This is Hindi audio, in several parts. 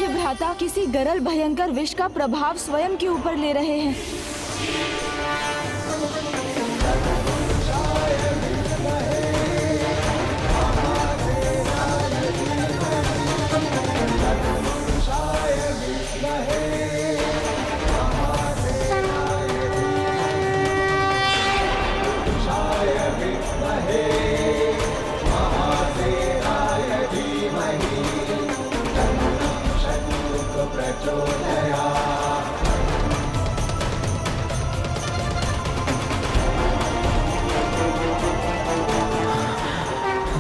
अच्छे भ्राता किसी गरल भयंकर विष का प्रभाव स्वयं के ऊपर ले रहे हैं।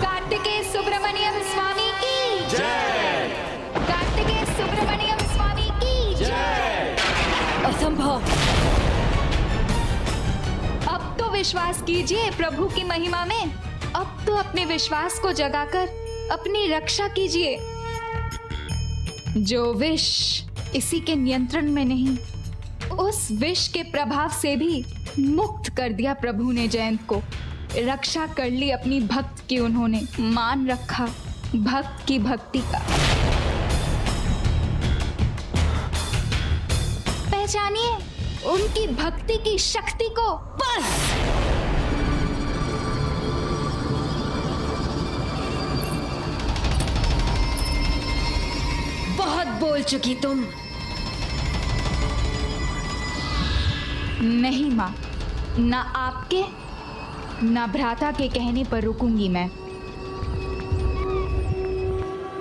कार्तिकेय सुब्रमण्यम स्वामी की जय। कार्तिकेय सुब्रमण्यम स्वामी की जय। असंभव। अब तो विश्वास कीजिए प्रभु की महिमा में। अब तो अपने विश्वास को जगाकर अपनी रक्षा कीजिए। जो विष इसी के नियंत्रण में नहीं, उस विष के प्रभाव से भी मुक्त कर दिया प्रभु ने जयंत को। रक्षा कर ली अपनी भक्त की उन्होंने, मान रखा भक्त की भक्ति का। पहचानिए उनकी भक्ति की शक्ति को। बस बहुत बोल चुकी तुम। नहीं माँ, ना आपके ना भ्राता के कहने पर रुकूंगी मैं,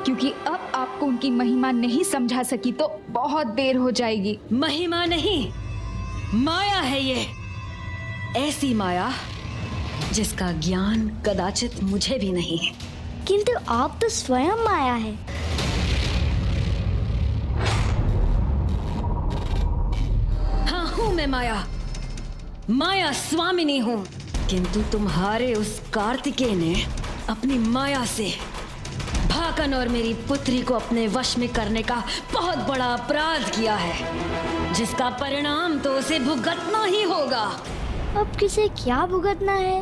क्योंकि अब आपको उनकी महिमा नहीं समझा सकी तो बहुत देर हो जाएगी। महिमा नहीं, माया है ये। ऐसी माया जिसका ज्ञान कदाचित मुझे भी नहीं है। किंतु आप तो स्वयं माया है। हाँ हूँ मैं माया, माया स्वामिनी हूँ। किंतु तुम्हारे उस कार्तिकेय ने अपनी माया से भाकन और मेरी पुत्री को अपने वश में करने का बहुत बड़ा अपराध किया है, जिसका परिणाम तो उसे भुगतना ही होगा। अब किसे क्या भुगतना है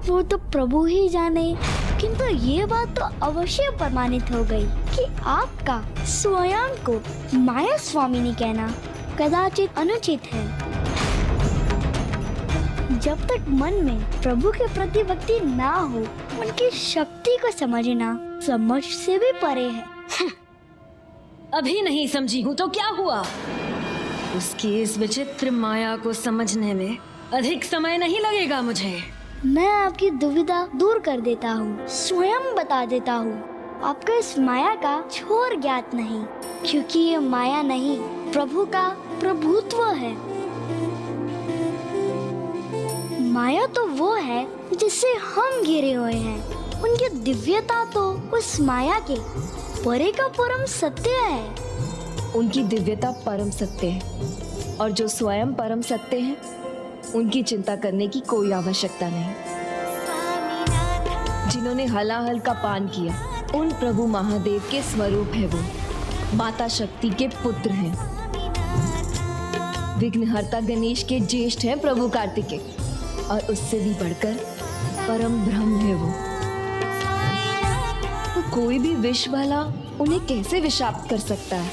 वो तो प्रभु ही जाने। किंतु ये बात तो अवश्य प्रमाणित हो गई कि आपका स्वयं को माया स्वामिनी कहना कदाचित अनुचित है। जब तक मन में प्रभु के प्रति भक्ति ना हो, उनकी शक्ति को समझना समझ से भी परे है। अभी नहीं समझी हूँ तो क्या हुआ? उसकी इस विचित्र माया को समझने में अधिक समय नहीं लगेगा मुझे। मैं आपकी दुविधा दूर कर देता हूँ, स्वयं बता देता हूँ। आपको इस माया का छोर ज्ञात नहीं, क्योंकि ये माया नहीं, प्रभु का प्रभुत्व है। माया तो वो है जिससे हम घिरे हुए हैं। उनकी दिव्यता तो उस माया के परे का परम सत्य है। उनकी दिव्यता परम सत्य है, और जो स्वयं परम सत्य है उनकी चिंता करने की कोई आवश्यकता नहीं। जिन्होंने हलाहल का पान किया उन प्रभु महादेव के स्वरूप है वो। माता शक्ति के पुत्र हैं। विघ्नहर्ता गणेश के ज्येष्ठ हैं प्रभु कार्तिकेय, और उससे भी बढ़कर परम ब्रह्म है वो। तो कोई भी विष वाला उन्हें कैसे विषाक्त कर सकता है?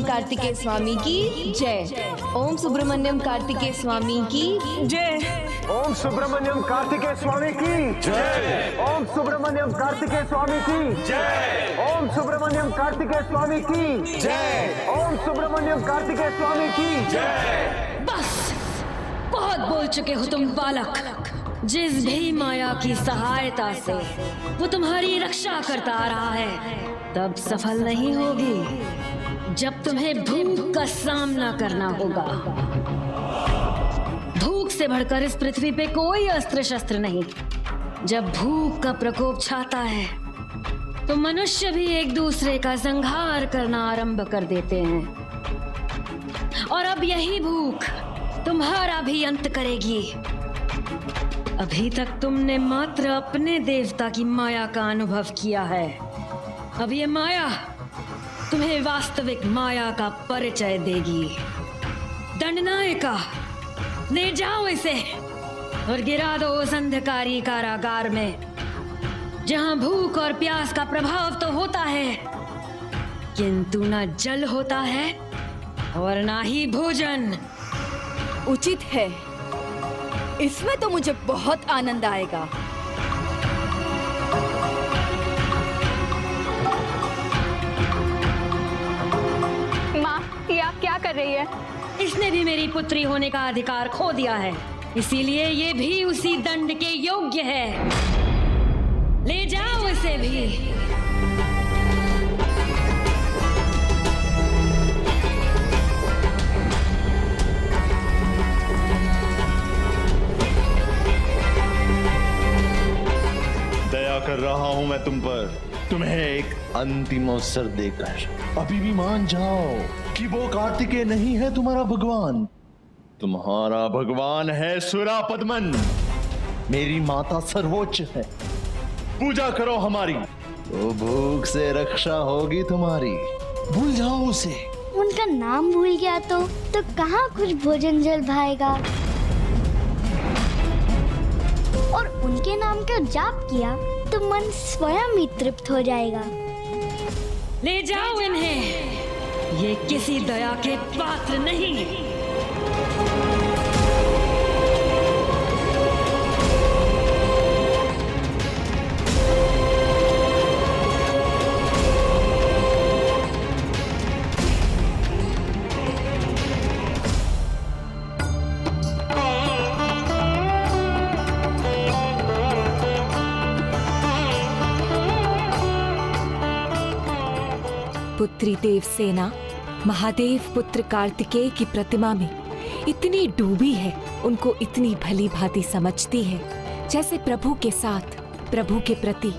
कार्तिकेय स्वामी की जय। ओम सुब्रमण्यम कार्तिकेय स्वामी की जय। ओम सुब्रमण्यम कार्तिकेय स्वामी की जय। ओम सुब्रमण्यम कार्तिकेय स्वामी की जय। ओम सुब्रमण्यम कार्तिकेय स्वामी की जय। ओम सुब्रमण्यम कार्तिकेय स्वामी की जय। बस बहुत बोल चुके हो तुम बालक। जिस भी माया की सहायता से वो तुम्हारी रक्षा करता आ रहा है, तब सफल नहीं होगी जब तुम्हें भूख का सामना करना होगा। भूख से बढ़कर इस पृथ्वी पे कोई अस्त्र शस्त्र नहीं। जब भूख का प्रकोप छाता है तो मनुष्य भी एक दूसरे का संहार करना आरंभ कर देते हैं, और अब यही भूख तुम्हारा भी अंत करेगी। अभी तक तुमने मात्र अपने देवता की माया का अनुभव किया है। अब ये माया तुम्हें वास्तविक माया का परिचय देगी। दंडनायका, ले जाओ इसे और गिरा दो उस अंधकारी कारागार में, जहां भूख और प्यास का प्रभाव तो होता है, किंतु ना जल होता है और ना ही भोजन। उचित है, इसमें तो मुझे बहुत आनंद आएगा। माँ, ये आप क्या कर रही है? इसने भी मेरी पुत्री होने का अधिकार खो दिया है, इसीलिए ये भी उसी दंड के योग्य है। ले जाओ इसे भी। दया कर रहा हूं मैं तुम पर, तुम्हें एक अंतिम अवसर देकर। अभी भी मान जाओ कि वो कार्तिकेय नहीं है तुम्हारा भगवान, तुम्हारा भगवान है सुरापद्मन। मेरी माता सर्वोच्च है, पूजा करो हमारी, तो भूख से रक्षा होगी तुम्हारी। भूल जाओ उसे। उनका नाम भूल गया तो कहाँ कुछ भोजन जल भाएगा। और उनके नाम का जाप किया तो मन स्वयं ही तृप्त हो जाएगा। ले जाओ इन्हें, ये किसी दया के पात्र नहीं। पुत्री देवसेना महादेव पुत्र कार्तिकेय की प्रतिमा में इतनी डूबी है, उनको इतनी भली भांति समझती है, जैसे प्रभु के साथ, प्रभु के प्रति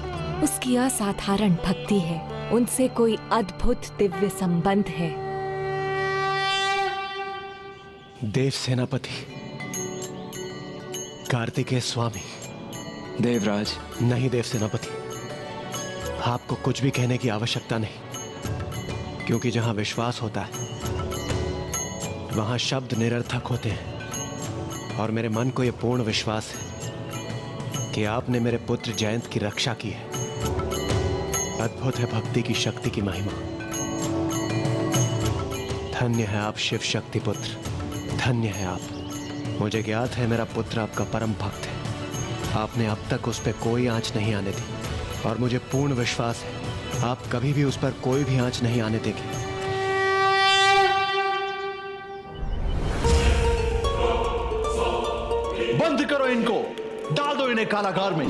उसकी असाधारण भक्ति है, उनसे कोई अद्भुत दिव्य संबंध है। देव सेनापति कार्तिकेय स्वामी। देवराज। नहीं देव सेनापति, आपको कुछ भी कहने की आवश्यकता नहीं, क्योंकि जहां विश्वास होता है वहां शब्द निरर्थक होते हैं। और मेरे मन को यह पूर्ण विश्वास है कि आपने मेरे पुत्र जयंत की रक्षा की है। अद्भुत है भक्ति की शक्ति की महिमा। धन्य है आप शिव शक्ति पुत्र, धन्य है आप। मुझे ज्ञात है मेरा पुत्र आपका परम भक्त है। आपने अब तक उस पर कोई आंच नहीं आने दी, और मुझे पूर्ण विश्वास है आप कभी भी उस पर कोई भी आंच नहीं आने देंगे। बंद करो इनको, डाल दो इन्हें कारागार में।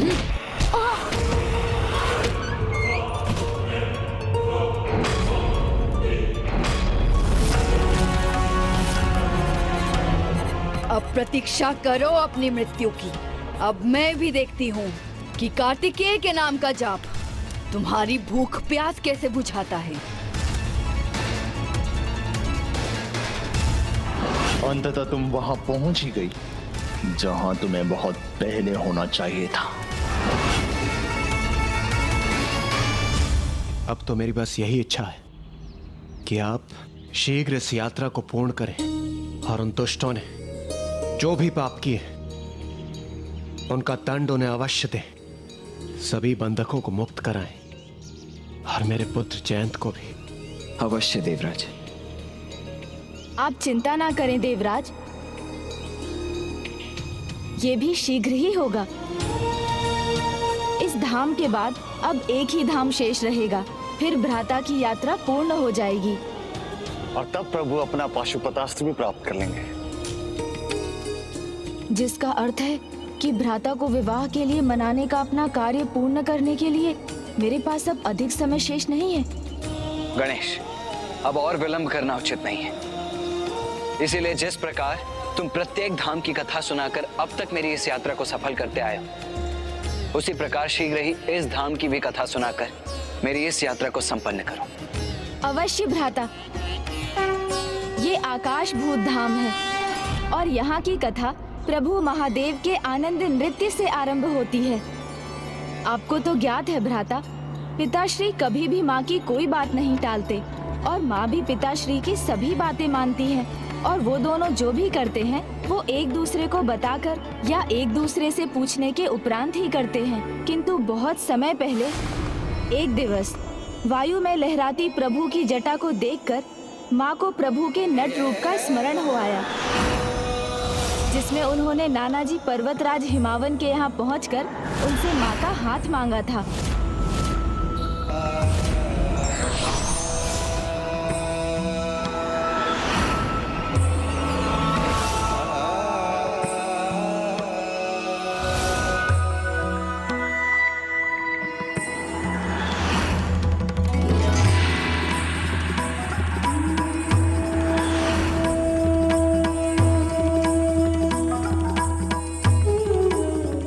अब प्रतीक्षा करो अपनी मृत्यु की। अब मैं भी देखती हूँ कि कार्तिकेय के नाम का जाप तुम्हारी भूख प्यास कैसे बुझाता है। अंततः तुम वहां पहुंच ही गई जहां तुम्हें बहुत पहले होना चाहिए था। अब तो मेरी बस यही इच्छा है कि आप शीघ्र इस यात्रा को पूर्ण करें और उन दुष्टों ने जो भी पाप किए उनका दंड उन्हें अवश्य दें। सभी बंधकों को मुक्त कराएं और मेरे पुत्र जयंत को भी। अवश्य देवराज। आप चिंता ना करें देवराज, ये भी शीघ्र ही होगा। इस धाम के बाद अब एक ही धाम शेष रहेगा, फिर भ्राता की यात्रा पूर्ण हो जाएगी। और तब प्रभु अपना पाशुपतास्त्र भी प्राप्त कर लेंगे, जिसका अर्थ है कि भ्राता को विवाह के लिए मनाने का अपना कार्य पूर्ण करने के लिए मेरे पास अब अधिक समय शेष नहीं है। गणेश, अब और विलंब करना उचित नहीं है। इसीलिए जिस प्रकार तुम प्रत्येक धाम की कथा सुनाकर अब तक मेरी इस यात्रा को सफल करते आए हो, उसी प्रकार शीघ्र ही इस धाम की भी कथा सुनाकर मेरी इस यात्रा को संपन्न करो। अवश्य भ्राता, ये आकाश भूत धाम है और यहाँ की कथा प्रभु महादेव के आनंद नृत्य से आरंभ होती है। आपको तो ज्ञात है भ्राता, पिताश्री कभी भी माँ की कोई बात नहीं टालते और माँ भी पिताश्री की सभी बातें मानती हैं और वो दोनों जो भी करते हैं वो एक दूसरे को बताकर या एक दूसरे से पूछने के उपरांत ही करते हैं। किंतु बहुत समय पहले एक दिवस वायु में लहराती प्रभु की जटा को देखकर माँ को प्रभु के नट रूप का स्मरण हो आया, जिसमें उन्होंने नानाजी पर्वतराज हिमावन के यहाँ पहुंचकर उनसे माँ का हाथ मांगा था।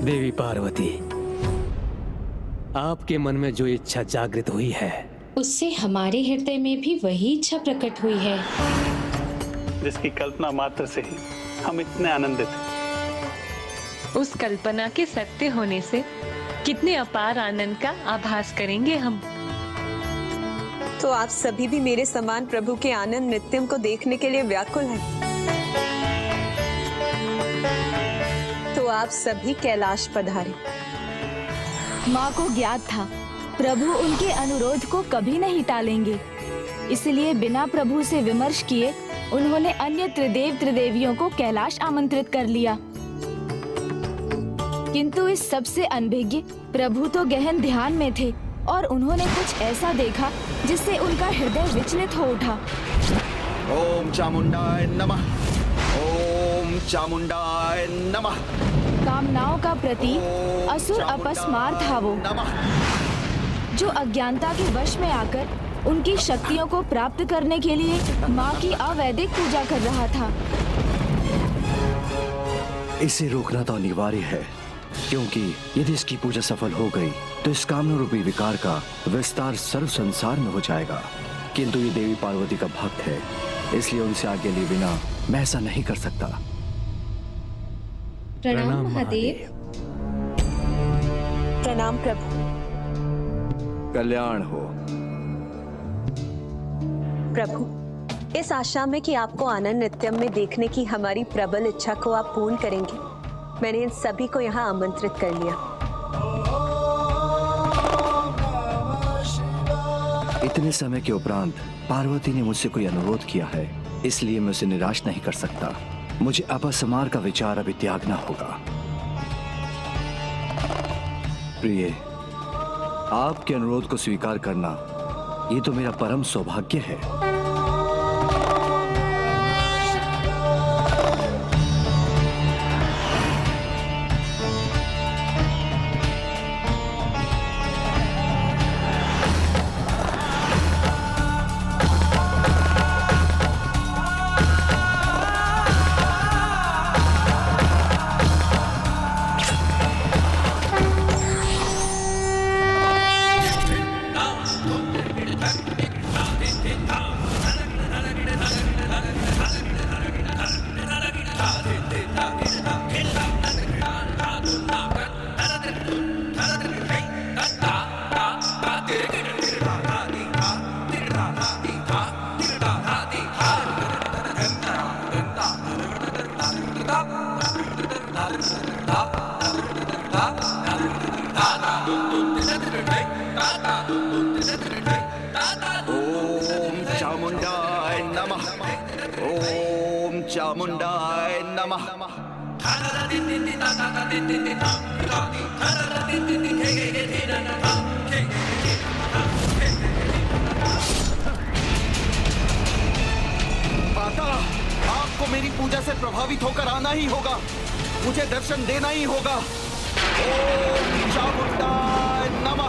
देवी पार्वती, आपके मन में जो इच्छा जागृत हुई है उससे हमारे हृदय में भी वही इच्छा प्रकट हुई है जिसकी कल्पना मात्र से ही हम इतने आनंदित हैं। उस कल्पना के सत्य होने से कितने अपार आनंद का आभास करेंगे हम। तो आप सभी भी मेरे समान प्रभु के आनंद नृत्यम को देखने के लिए व्याकुल हैं। तो आप सभी कैलाश पधारे। माँ को ज्ञात था प्रभु उनके अनुरोध को कभी नहीं टालेंगे, इसलिए बिना प्रभु से विमर्श किए उन्होंने अन्य त्रिदेव त्रिदेवियों को कैलाश आमंत्रित कर लिया। किंतु इस सबसे अनभिज्ञ प्रभु तो गहन ध्यान में थे और उन्होंने कुछ ऐसा देखा जिससे उनका हृदय विचलित हो उठा। ओम चामुंडाय नमः, ओम चामुंडाय नमः। कामनाओं का प्रतीक असुर अपस्मार था वो, जो अज्ञानता के वश में आकर उनकी शक्तियों को प्राप्त करने के लिए माँ की अवैधिक पूजा कर रहा था। इसे रोकना तो अनिवार्य है, क्योंकि यदि इसकी पूजा सफल हो गई तो इस कामना रूपी विकार का विस्तार सर्व संसार में हो जाएगा। किंतु ये देवी पार्वती का भक्त है, इसलिए उनसे आज्ञा लिए बिना मैं ऐसा नहीं कर सकता। प्रणाम महादेव। प्रणाम प्रभु। कल्याण हो प्रभु। इस आशा में कि आपको आनंद नृत्यम में देखने की हमारी प्रबल इच्छा को आप पूर्ण करेंगे, मैंने इन सभी को यहाँ आमंत्रित कर लिया। इतने समय के उपरांत पार्वती ने मुझसे कोई अनुरोध किया है, इसलिए मैं उसे निराश नहीं कर सकता। मुझे अपस्मार का विचार अभी त्यागना होगा। प्रिय, आपके अनुरोध को स्वीकार करना ये तो मेरा परम सौभाग्य है। ओम चामुंडाय नमः, ओम चामुंडाय नमः। माता, आपको मेरी पूजा से प्रभावित होकर आना ही होगा, मुझे दर्शन देना ही होगा। ओम चामुंडाय नमः।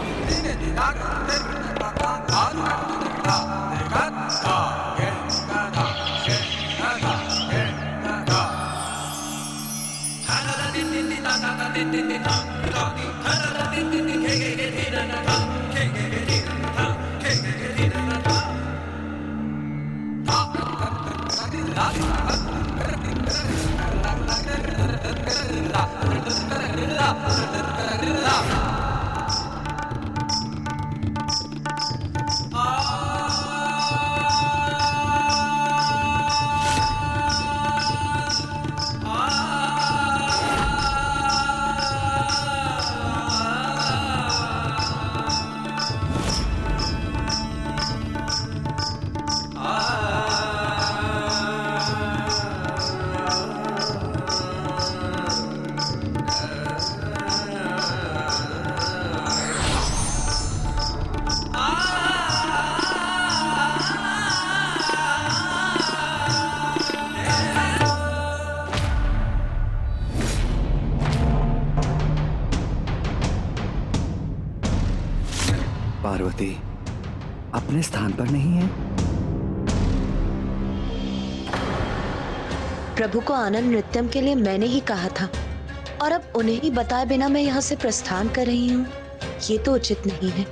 पार्वती अपने स्थान पर नहीं है? प्रभु को आनंद नृत्यम के लिए मैंने ही कहा था, और अब उन्हें ही बताए बिना मैं यहाँ से प्रस्थान कर रही हूँ। ये तो उचित नहीं है।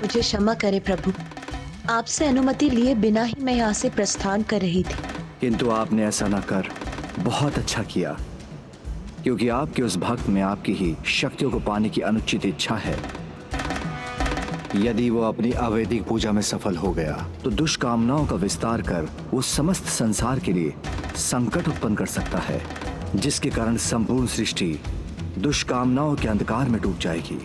मुझे क्षमा करें प्रभु, आपसे अनुमति लिए बिना ही मैं यहाँ से प्रस्थान कर रही थी। किंतु आपने ऐसा न कर बहुत अच्छा किया, क्योंकि आपके उस भक्त में आपकी ही शक्तियों को पाने की अनुचित इच्छा है। यदि वो अपनी अवैदिक पूजा में सफल हो गया तो दुष्कामनाओं का विस्तार कर वो समस्त संसार के लिए संकट उत्पन्न कर सकता है, जिसके कारण संपूर्ण सृष्टि दुष्कामनाओं के अंधकार में डूब जाएगी।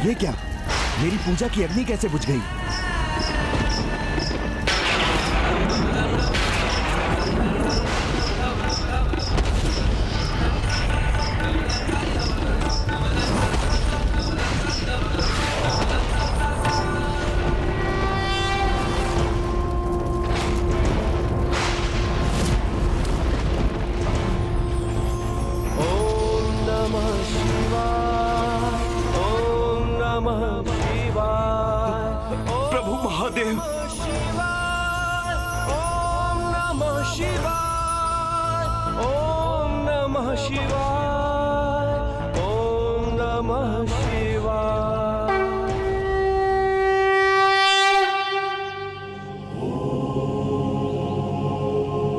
ये क्या? मेरी पूजा की अग्नि कैसे बुझ गई? प्रभु महादेव, ओम नमः शिवाय, ओम नमः शिवाय, ओम नमः शिवाय।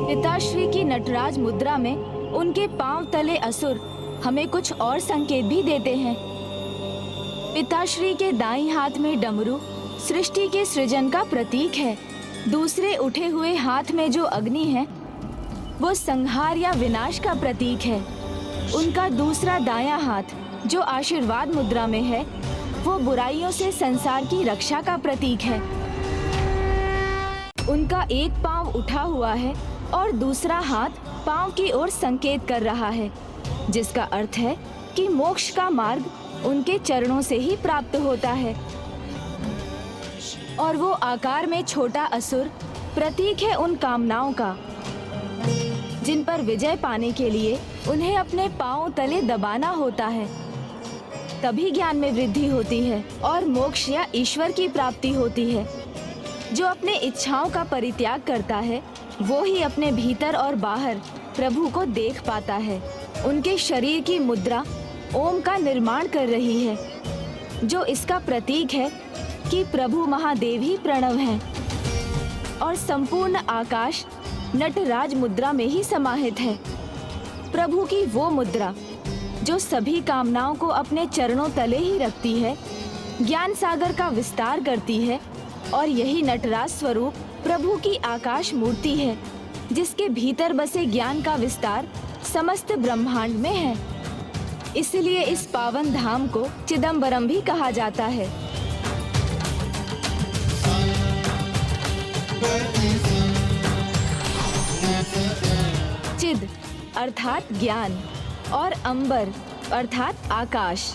पिताश्री की नटराज मुद्रा में उनके पांव तले असुर हमें कुछ और संकेत भी देते हैं। पिताश्री के दाईं हाथ में डमरू सृष्टि के सृजन का प्रतीक है। दूसरे उठे हुए हाथ में जो अग्नि है वो संहार या विनाश का प्रतीक है। उनका दूसरा दायां हाथ जो आशीर्वाद मुद्रा में है वो बुराइयों से संसार की रक्षा का प्रतीक है। उनका एक पांव उठा हुआ है और दूसरा हाथ पांव की ओर संकेत कर रहा है, जिसका अर्थ है कि मोक्ष का मार्ग उनके चरणों से ही प्राप्त होता है। और वो आकार में छोटा असुर प्रतीक है उन कामनाओं का जिन पर विजय पाने के लिए उन्हें अपने पांव तले दबाना होता है। तभी ज्ञान में वृद्धि होती है और मोक्ष या ईश्वर की प्राप्ति होती है। जो अपने इच्छाओं का परित्याग करता है वो ही अपने भीतर और बाहर प्रभु को देख पाता है। उनके शरीर की मुद्रा ओम का निर्माण कर रही है, जो इसका प्रतीक है कि प्रभु महादेव ही प्रणव हैं और संपूर्ण आकाश नटराज मुद्रा में ही समाहित है। प्रभु की वो मुद्रा जो सभी कामनाओं को अपने चरणों तले ही रखती है, ज्ञान सागर का विस्तार करती है और यही नटराज स्वरूप प्रभु की आकाश मूर्ति है, जिसके भीतर बसे ज्ञान का विस्तार समस्त ब्रह्मांड में है। इसलिए इस पावन धाम को चिदम्बरम भी कहा जाता है। चिद अर्थात ज्ञान और अंबर अर्थात आकाश,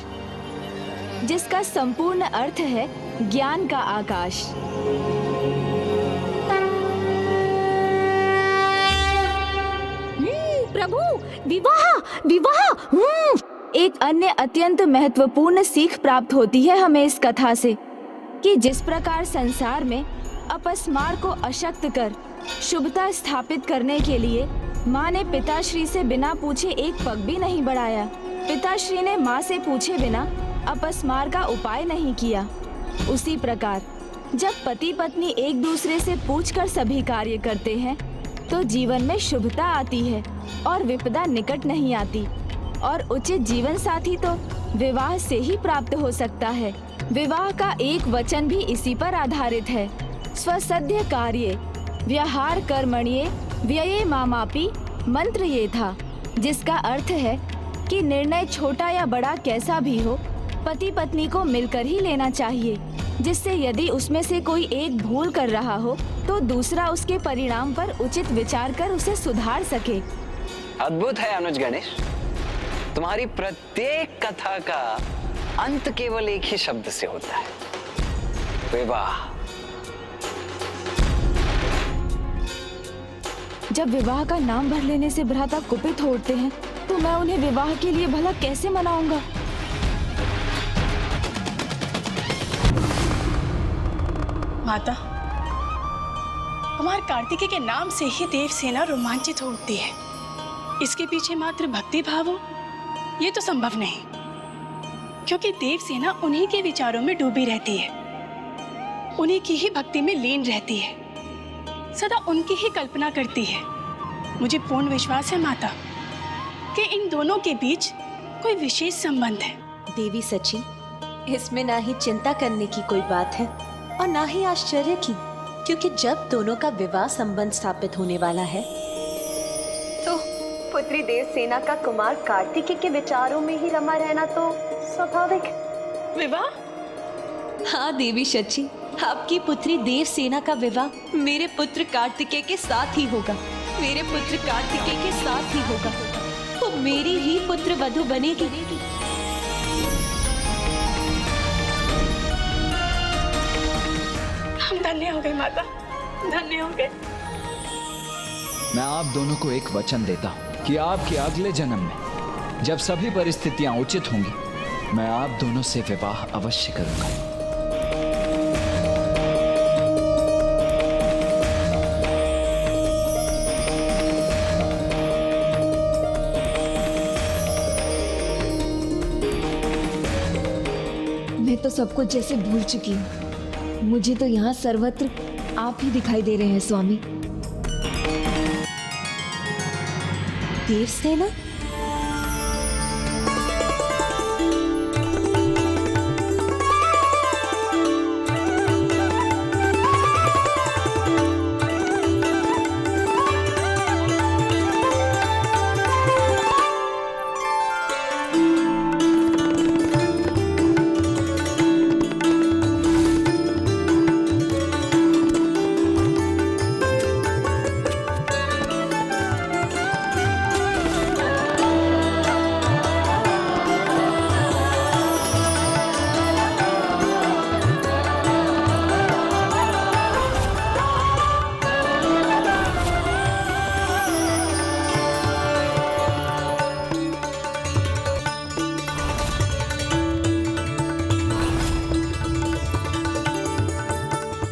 जिसका संपूर्ण अर्थ है ज्ञान का आकाश। प्रभु, विवाह विवाह। एक अन्य अत्यंत महत्वपूर्ण सीख प्राप्त होती है हमें इस कथा से कि जिस प्रकार संसार में अपस्मार को अशक्त कर शुभता स्थापित करने के लिए माँ ने पिताश्री से बिना पूछे एक पग भी नहीं बढ़ाया, पिताश्री ने माँ से पूछे बिना अपस्मार का उपाय नहीं किया, उसी प्रकार जब पति पत्नी एक दूसरे से पूछकर सभी कार्य करते हैं तो जीवन में शुभता आती है और विपदा निकट नहीं आती। और उचित जीवन साथी तो विवाह से ही प्राप्त हो सकता है। विवाह का एक वचन भी इसी पर आधारित है, स्वसध्य कार्ये व्यवहार कर्मण्ये व्यये मामापि मंत्र ये था, जिसका अर्थ है कि निर्णय छोटा या बड़ा कैसा भी हो पति पत्नी को मिलकर ही लेना चाहिए, जिससे यदि उसमें से कोई एक भूल कर रहा हो तो दूसरा उसके परिणाम पर उचित विचार कर उसे सुधार सके। अद्भुत है अनुज गणेश, तुम्हारी प्रत्येक कथा का अंत केवल एक ही शब्द से होता है, विवाह। जब विवाह का नाम भर लेने से भ्राता कुपित हो उठते हैं तो मैं उन्हें विवाह के लिए भला कैसे मनाऊंगा? माता, कुमार कार्तिकेय के नाम से ही देवसेना रोमांचित हो उठती है। इसके पीछे मात्र भक्ति भाव हो ये तो संभव नहीं, क्योंकि देवसेना उन्हीं के विचारों में डूबी रहती है, उन्हीं की ही भक्ति में लीन रहती है, सदा उनकी ही कल्पना करती है। मुझे पूर्ण विश्वास है माता कि इन दोनों के बीच कोई विशेष संबंध है। देवी सची, इसमें ना ही चिंता करने की कोई बात है और ना ही आश्चर्य की, क्योंकि जब दोनों का विवाह संबंध स्थापित होने वाला है तो पुत्री देवसेना का कुमार कार्तिकेय के विचारों में ही रमा रहना तो स्वाभाविक है। विवाह? हाँ देवी सची, आपकी पुत्री देवसेना का विवाह मेरे पुत्र कार्तिकेय के साथ ही होगा, मेरे पुत्र कार्तिकेय के साथ ही होगा। वो मेरी ही पुत्र वधू बनेगी। हम धन्य हो गए माता, धन्य हो गए। मैं आप दोनों को एक वचन देता हूँ कि आपके अगले जन्म में जब सभी परिस्थितियां उचित होंगी, मैं आप दोनों से विवाह अवश्य करूंगा। मैं तो सब कुछ जैसे भूल चुकी हूँ। मुझे तो यहाँ सर्वत्र आप ही दिखाई दे रहे हैं स्वामी। देवसेना?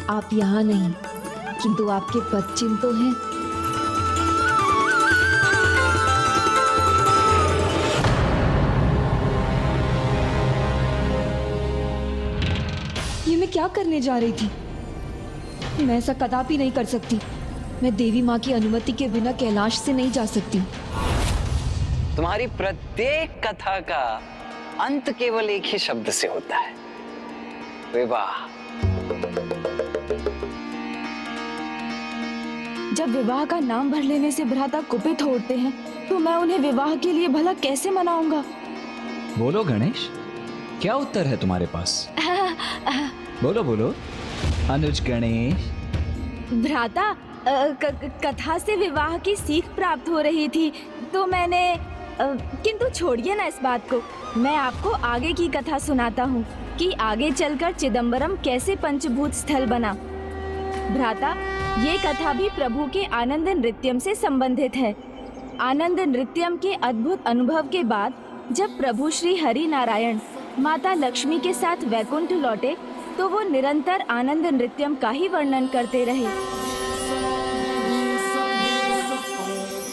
आप यहाँ नहीं, किंतु आपके पद चिन्ह तो हैं। ये मैं क्या करने जा रही थी? मैं ऐसा कदापि नहीं कर सकती। मैं देवी माँ की अनुमति के बिना कैलाश से नहीं जा सकती। तुम्हारी प्रत्येक कथा का अंत केवल एक ही शब्द से होता है, विवाह। जब विवाह का नाम भर लेने से भ्राता कुपित हो उठते हैं तो मैं उन्हें विवाह के लिए भला कैसे मनाऊंगा? बोलो गणेश, क्या उत्तर है तुम्हारे पास? बोलो बोलो अनुज गणेश। भ्राता, कथा से विवाह की सीख प्राप्त हो रही थी तो मैंने किंतु छोड़िए ना इस बात को। मैं आपको आगे की कथा सुनाता हूँ कि आगे चलकर चिदंबरम कैसे पंचभूत स्थल बना। भ्राता, ये कथा भी प्रभु के आनंद नृत्यम से संबंधित है। आनंद नृत्यम के अद्भुत अनुभव के बाद जब प्रभु श्री हरि नारायण माता लक्ष्मी के साथ वैकुंठ लौटे तो वो निरंतर आनंद नृत्यम का ही वर्णन करते रहे,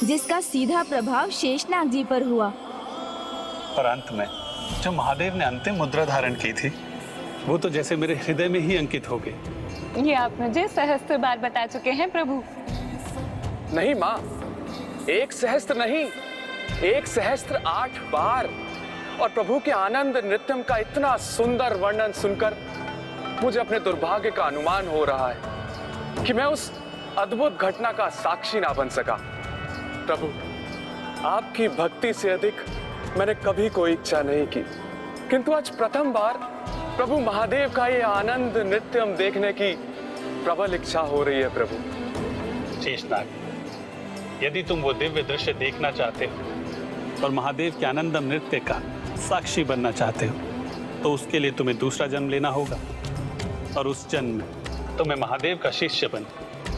जिसका सीधा प्रभाव शेषनाग जी पर हुआ। पर अंत में जो महादेव ने अंतिम मुद्रा धारण की थी वो तो जैसे मेरे हृदय में ही अंकित हो गई। ये आप मुझे सहस्त्र बार बता चुके हैं प्रभु। नहीं माँ, 1 सहस्त्र नहीं, 1 सहस्त्र 8 बार। और प्रभु के आनंद नृत्यम का इतना सुंदर वर्णन सुनकर मुझे अपने दुर्भाग्य का अनुमान हो रहा है कि मैं उस अद्भुत घटना का साक्षी ना बन सका। प्रभु, आपकी भक्ति से अधिक मैंने कभी कोई इच्छा नहीं की, किंतु आज प्रथम बार प्रभु महादेव का ये आनंद नृत्यम देखने की प्रबल इच्छा हो रही है। प्रभु शेषनाग, यदि तुम वो दिव्य दृश्य देखना चाहते हो और महादेव के आनंदम नृत्य का साक्षी बनना चाहते हो तो उसके लिए तुम्हें दूसरा जन्म लेना होगा और उस जन्म में तुम्हें महादेव का शिष्य बन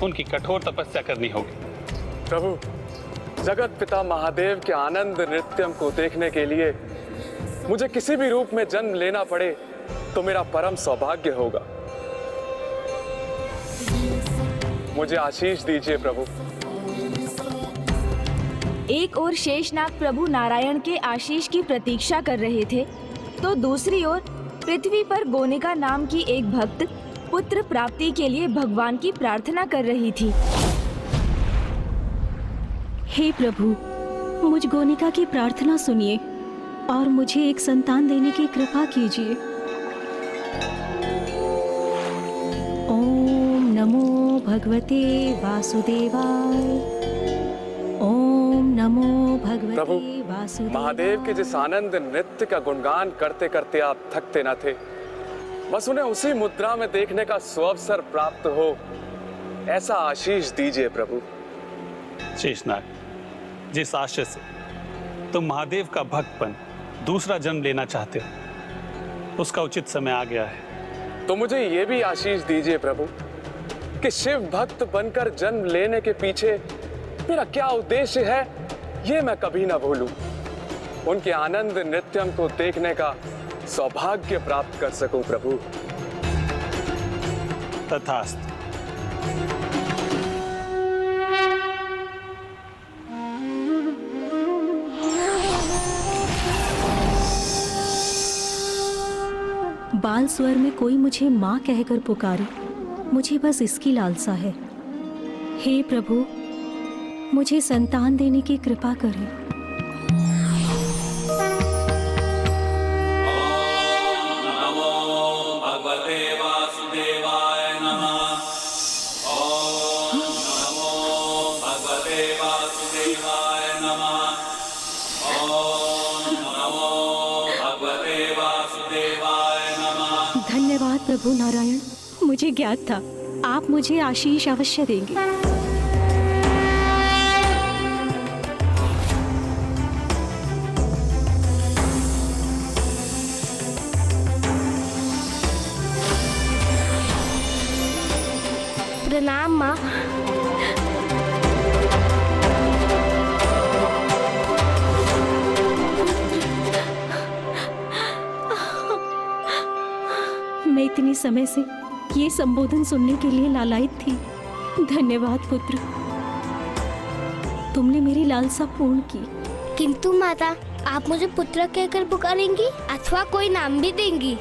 उनकी कठोर तपस्या करनी होगी। प्रभु, जगत पिता महादेव के आनंद नृत्यम को देखने के लिए मुझे किसी भी रूप में जन्म लेना पड़े तो मेरा परम सौभाग्य होगा। मुझे आशीष दीजिए प्रभु। एक ओर शेषनाग प्रभु नारायण के आशीष की प्रतीक्षा कर रहे थे तो दूसरी ओर पृथ्वी पर गोनिका नाम की एक भक्त पुत्र प्राप्ति के लिए भगवान की प्रार्थना कर रही थी। हे प्रभु, मुझ गोनिका की प्रार्थना सुनिए और मुझे एक संतान देने की कृपा कीजिए। ओम नमो भगवते वासुदेवाय। ओम नमो भगवते प्रभु, वासुदेवाय। महादेव के जिस आनंद नृत्य का गुणगान करते करते आप थकते न थे, बस उन्हें उसी मुद्रा में देखने का सुअवसर प्राप्त हो, ऐसा आशीष दीजिए प्रभु। शेषनाग, जिस आशय से तुम महादेव का भक्त बन दूसरा जन्म लेना चाहते हो उसका उचित समय आ गया है। तो मुझे ये भी आशीष दीजिए प्रभु कि शिव भक्त बनकर जन्म लेने के पीछे मेरा क्या उद्देश्य है ये मैं कभी ना भूलूं। उनके आनंद नृत्यम को देखने का सौभाग्य प्राप्त कर सकूं प्रभु। तथास्तु। बाल स्वर में कोई मुझे माँ कहकर पुकारे, मुझे बस इसकी लालसा है। हे प्रभु, मुझे संतान देने की कृपा करें। धन्यवाद प्रभु नारायण, मुझे ज्ञात था आप मुझे आशीष अवश्य देंगे। प्रणाम माँ। मैं इतने समय से ये संबोधन सुनने के लिए लालायित थी। धन्यवाद पुत्र, तुमने मेरी लालसा पूर्ण की। किंतु माता, आप मुझे पुत्र कहकर पुकारेंगी अथवा कोई नाम भी देंगी?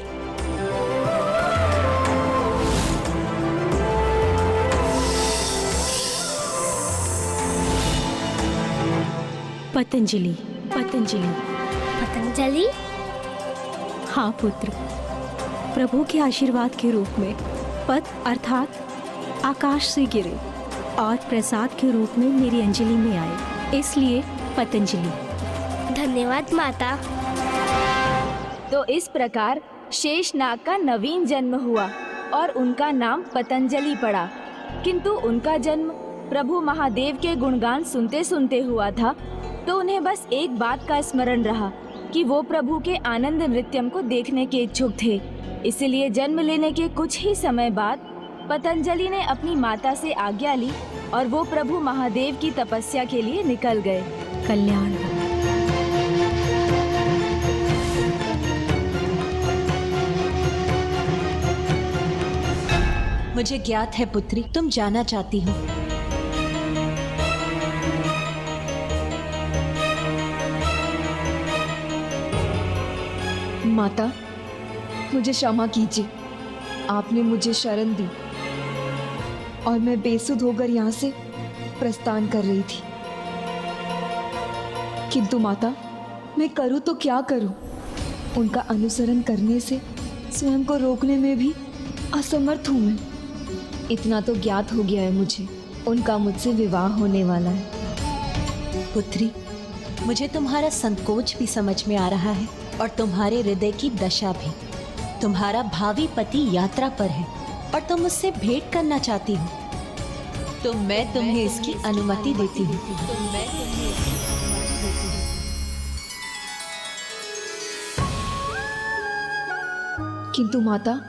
पतंजलि। पतंजलि। पतंजलि? हाँ पुत्र, प्रभु के आशीर्वाद के रूप में पद अर्थात आकाश से गिरे और प्रसाद के रूप में मेरी अंजलि में आए, इसलिए पतंजलि। धन्यवाद माता। तो इस प्रकार शेषनाग का नवीन जन्म हुआ और उनका नाम पतंजलि पड़ा। किंतु उनका जन्म प्रभु महादेव के गुणगान सुनते सुनते हुआ था, तो उन्हें बस एक बात का स्मरण रहा कि वो प्रभु के आनंद नृत्यम को देखने के इच्छुक थे। इसलिए जन्म लेने के कुछ ही समय बाद पतंजलि ने अपनी माता से आज्ञा ली और वो प्रभु महादेव की तपस्या के लिए निकल गए। कल्याण। मुझे ज्ञात है पुत्री, तुम जाना चाहती हो। माता, मुझे क्षमा कीजिए। आपने मुझे शरण दी और मैं बेसुध होकर यहाँ से प्रस्थान कर रही थी। किंतु माता, मैं करूँ तो क्या करूँ? उनका अनुसरण करने से स्वयं को रोकने में भी असमर्थ हूँ मैं। इतना तो ज्ञात हो गया है मुझे, उनका मुझसे विवाह होने वाला है। पुत्री, मुझे तुम्हारा संकोच भी समझ में आ रहा है और तुम्हारे हृदय की दशा भी। तुम्हारा भावी पति यात्रा पर है और तुम उससे भेंट करना चाहती हो, तो मैं तुम्हें इसकी अनुमति देती हूँ। किंतु माता,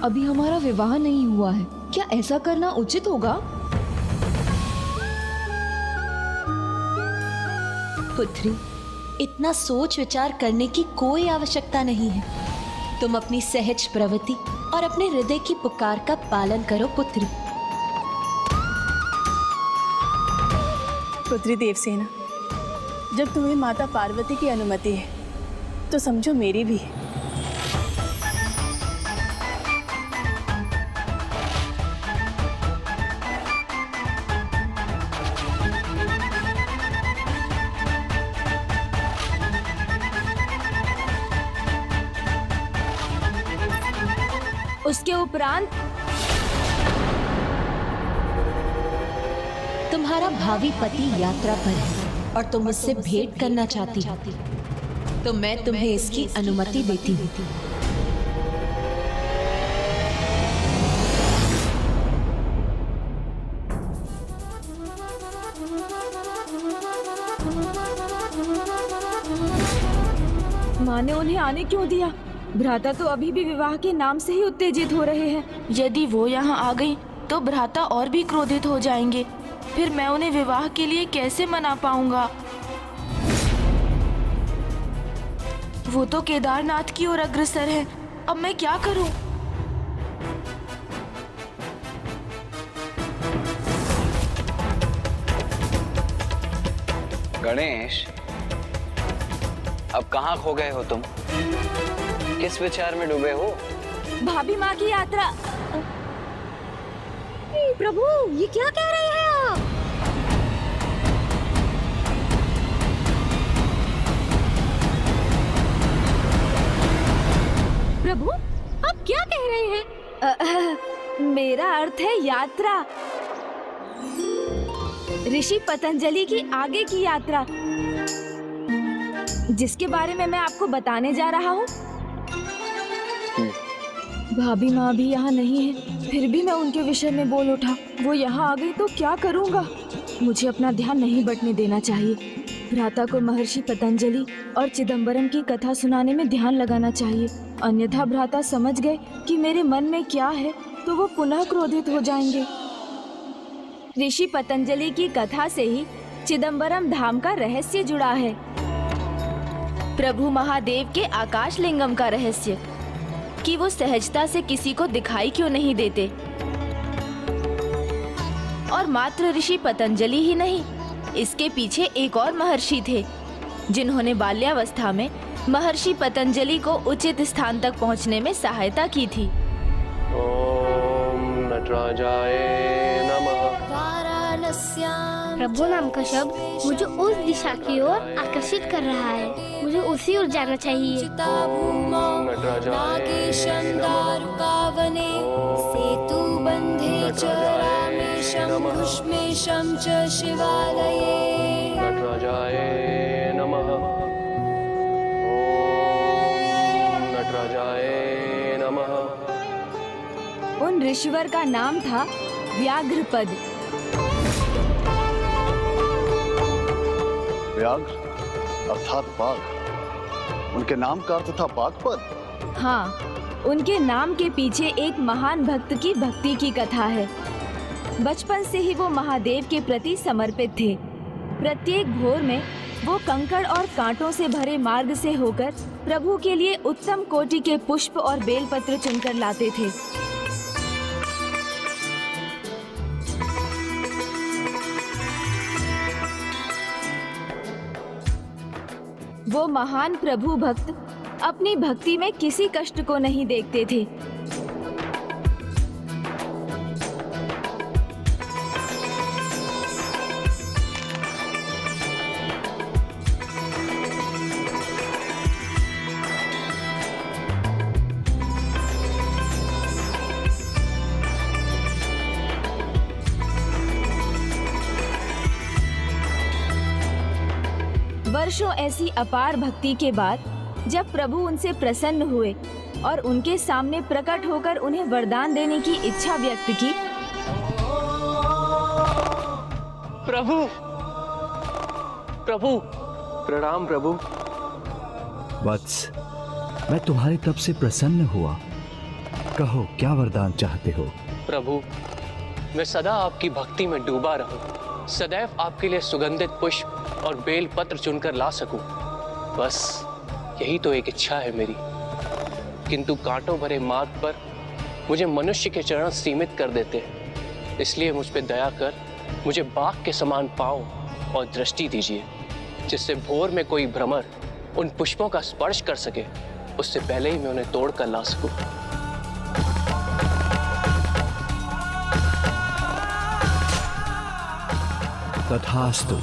अभी हमारा विवाह नहीं हुआ है, क्या ऐसा करना उचित होगा? पुत्री, इतना सोच विचार करने की कोई आवश्यकता नहीं है। तुम अपनी सहज प्रवृत्ति और अपने हृदय की पुकार का पालन करो पुत्री। पुत्री देवसेना, जब तुम्हें माता पार्वती की अनुमति है तो समझो मेरी भी है। उसके उपरांत तुम्हारा भावी पति यात्रा पर है और तुम उससे भेंट करना चाहती हो, तो मैं तुम्हें इसकी अनुमति देती हूँ। माँ ने उन्हें आने क्यों दिया? भ्राता तो अभी भी विवाह के नाम से ही उत्तेजित हो रहे हैं। यदि वो यहाँ आ गई तो भ्राता और भी क्रोधित हो जाएंगे। फिर मैं उन्हें विवाह के लिए कैसे मना पाऊंगा? वो तो केदारनाथ की ओर अग्रसर है। अब मैं क्या करूं? गणेश, अब कहाँ खो गए हो तुम? किस विचार में डूबे हो? भाभी माँ की यात्रा। प्रभु, ये क्या कह रहे हैं आप? प्रभु, आप क्या कह रहे हैं? मेरा अर्थ है यात्रा, ऋषि पतंजलि की आगे की यात्रा, जिसके बारे में मैं आपको बताने जा रहा हूँ। भाभी माँ भी यहाँ नहीं है, फिर भी मैं उनके विषय में बोल उठा। वो यहाँ आ गई तो क्या करूँगा? मुझे अपना ध्यान नहीं बटने देना चाहिए। भ्राता को महर्षि पतंजलि और चिदंबरम की कथा सुनाने में ध्यान लगाना चाहिए, अन्यथा भ्राता समझ गए कि मेरे मन में क्या है तो वो पुनः क्रोधित हो जाएंगे। ऋषि पतंजलि की कथा से ही चिदंबरम धाम का रहस्य जुड़ा है, प्रभु महादेव के आकाश लिंगम का रहस्य, कि वो सहजता से किसी को दिखाई क्यों नहीं देते। और मात्र ऋषि पतंजलि ही नहीं, इसके पीछे एक और महर्षि थे, जिन्होंने बाल्यावस्था में महर्षि पतंजलि को उचित स्थान तक पहुंचने में सहायता की थी। ओम नटराजाय नमः। प्रभु नाम का शब्द मुझे उस दिशा की ओर आकर्षित कर रहा है। मुझे उसी ओर जाना चाहिए। सेतु बंधे च रामेशं भुष्मेशं च शिवालये। नटराजाय नमः। ओम ऋषिवर का नाम था व्याघ्रपद। व्याघ्र अर्थात बाघ, उनके नाम का अर्थ था बाघपद। हाँ, उनके नाम के पीछे एक महान भक्त की भक्ति की कथा है। बचपन से ही वो महादेव के प्रति समर्पित थे। प्रत्येक भोर में वो कंकड़ और कांटों से भरे मार्ग से होकर प्रभु के लिए उत्तम कोटि के पुष्प और बेलपत्र चुनकर लाते थे। वो महान प्रभु भक्त अपनी भक्ति में किसी कष्ट को नहीं देखते थे। वर्षों ऐसी अपार भक्ति के बाद जब प्रभु उनसे प्रसन्न हुए और उनके सामने प्रकट होकर उन्हें वरदान देने की इच्छा व्यक्त की। प्रभु, प्रभु, प्रणाम प्रभु। वत्स, मैं तुम्हारी तब से प्रसन्न हुआ। कहो, क्या वरदान चाहते हो? प्रभु, मैं सदा आपकी भक्ति में डूबा रहूं, सदैव आपके लिए सुगंधित पुष्प और बेल पत्र चुनकर ला सकूं। बस यही तो एक इच्छा है मेरी। किंतु कांटों भरे मार्ग पर मुझे मनुष्य के चरण सीमित कर देते हैं। इसलिए मुझ पे दया कर मुझे बाघ के समान पाँव और दृष्टि दीजिए, जिससे भोर में कोई भ्रमर उन पुष्पों का स्पर्श कर सके, उससे पहले ही मैं उन्हें तोड़ कर ला सकूं। तथास्तु।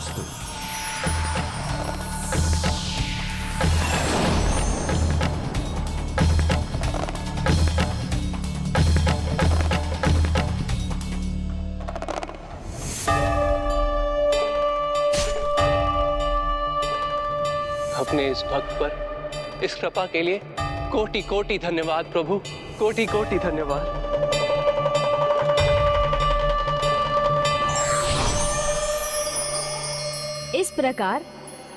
अपने इस भक्त पर इस कृपा के लिए कोटि कोटि धन्यवाद प्रभु, कोटि कोटि धन्यवाद। इस प्रकार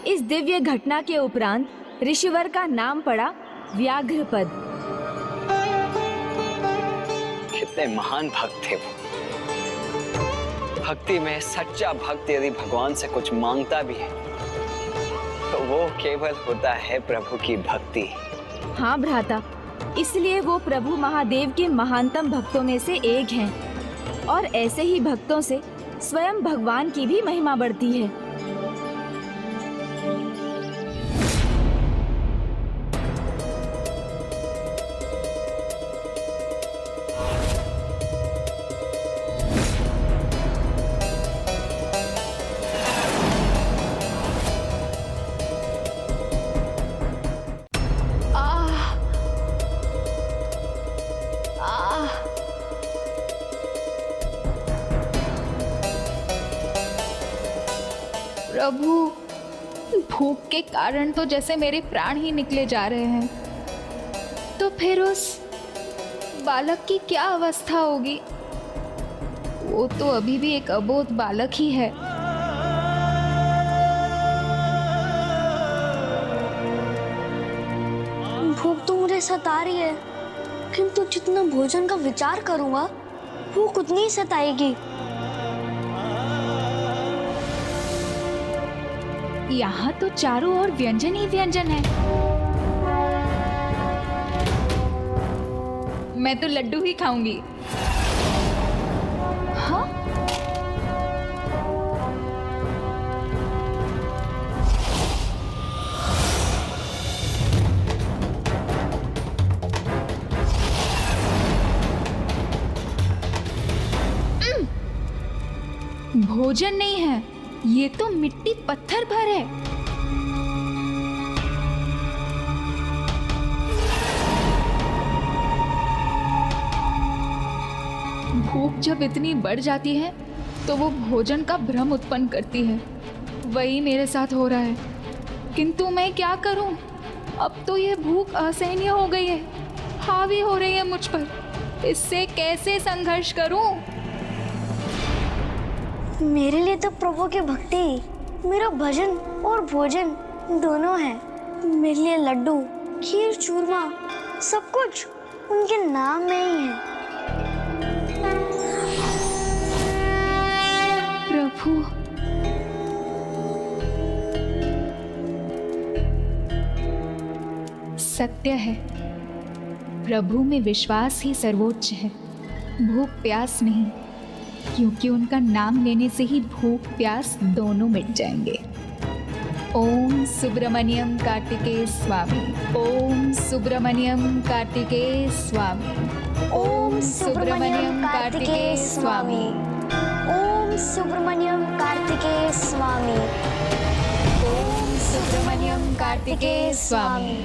इस दिव्य घटना के उपरांत ऋषिवर का नाम पड़ा व्याघ्रपद। कितने महान भक्त थे वो। भक्ति में सच्चा भक्त यदि भगवान से कुछ मांगता भी है तो वो केवल होता है प्रभु की भक्ति। हाँ भ्राता, इसलिए वो प्रभु महादेव के महानतम भक्तों में से एक हैं और ऐसे ही भक्तों से स्वयं भगवान की भी महिमा बढ़ती है। प्रभु, भूख के कारण तो जैसे मेरे प्राण ही निकले जा रहे हैं, तो फिर उस बालक की क्या अवस्था होगी? वो तो अभी भी एक अबोध बालक ही है। भूख तो मुझे सता रही है, किंतु जितना भोजन का विचार करूंगा भूख उतनी ही सताएगी। यहाँ तो चारों ओर व्यंजन ही व्यंजन है। मैं तो लड्डू ही खाऊंगी। हाँ? भोजन नहीं है, ये तो मिट्टी पत्थर भर है। भूख जब इतनी बढ़ जाती है तो वो भोजन का भ्रम उत्पन्न करती है। वही मेरे साथ हो रहा है, किंतु मैं क्या करूं? अब तो ये भूख असहनीय हो गई है, हावी हो रही है मुझ पर। इससे कैसे संघर्ष करूं? मेरे लिए तो प्रभु की भक्ति, मेरा भजन और भोजन दोनों है। मेरे लिए लड्डू, खीर, चूरमा सब कुछ उनके नाम में ही है। प्रभु, सत्य है, प्रभु में विश्वास ही सर्वोच्च है, भूख प्यास नहीं, क्योंकि उनका नाम लेने से ही भूख प्यास दोनों मिट जाएंगे। ओम सुब्रमण्यम कार्तिकेय स्वामी, ओम सुब्रमण्यम कार्तिकेय स्वामी, ओम सुब्रमण्यम कार्तिकेय स्वामी, ओम सुब्रमण्यम कार्तिकेय स्वामी, ओम सुब्रमण्यम कार्तिकेय स्वामी।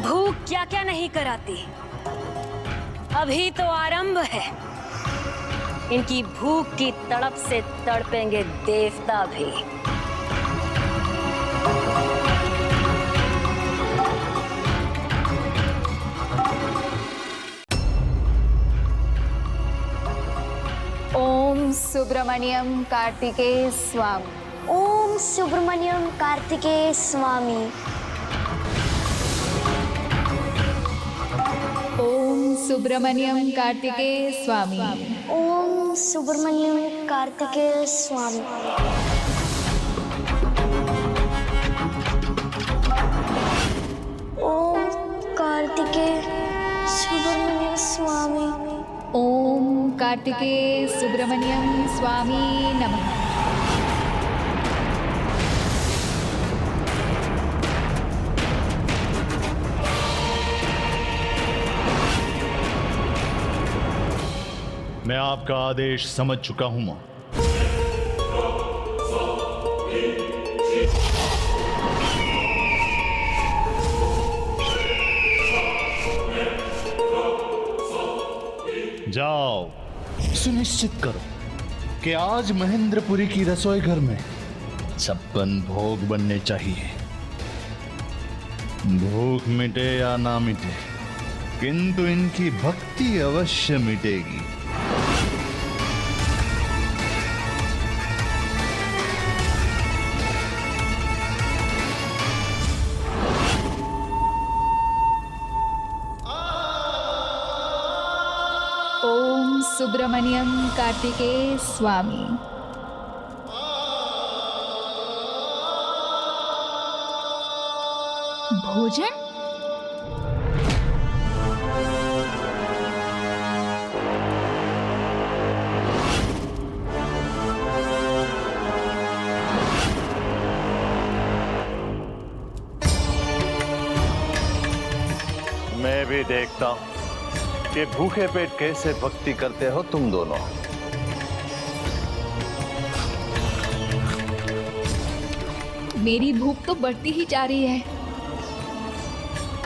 भूख क्या क्या नहीं कराती, अभी तो आरंभ है। इनकी भूख की तड़प से तड़पेंगे देवता भी। ओम सुब्रमण्यम कार्तिकेय स्वामी, ओम सुब्रमण्यम कार्तिकेय स्वामी, ओम सुब्रमण्यम कार्तिकेय स्वामी, ओम सुब्रमण्यम कार्तिकेय स्वामी, ओम कार्तिकेय सुब्रमण्यम स्वामी, ओम कार्तिकेय सुब्रमण्यम स्वामी नमः। मैं आपका आदेश समझ चुका हूं मां। जाओ, सुनिश्चित करो कि आज महेंद्रपुरी की रसोई घर में 56 भोग बनने चाहिए। भूख मिटे या ना मिटे, किंतु इनकी भक्ति अवश्य मिटेगी। ओम सुब्रमण्यम कार्तिकेय स्वामी, भोजन? मैं भी देखता हूं कि भूखे पेट कैसे भक्ति करते हो तुम दोनों। मेरी भूख तो बढ़ती ही जा रही है।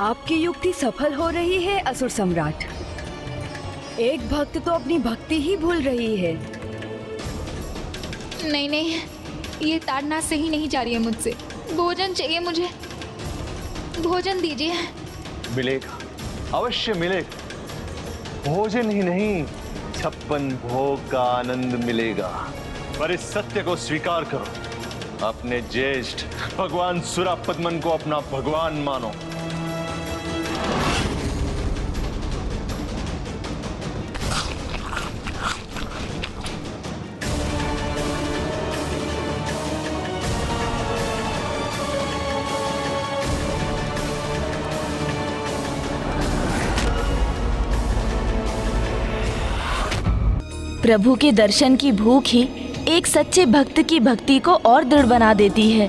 आपकी युक्ति सफल हो रही है असुर सम्राट। एक भक्त तो अपनी भक्ति ही भूल रही है। नहीं नहीं, ये ताड़ना सही नहीं जा रही है मुझसे। भोजन चाहिए मुझे, भोजन दीजिए। मिलेगा, अवश्य मिलेगा। भोजन ही नहीं, 56 भोग का आनंद मिलेगा। पर इस सत्य को स्वीकार करो, अपने ज्येष्ठ भगवान सुरापद्मन को अपना भगवान मानो। प्रभु के दर्शन की भूख ही एक सच्चे भक्त की भक्ति को और दृढ़ बना देती है।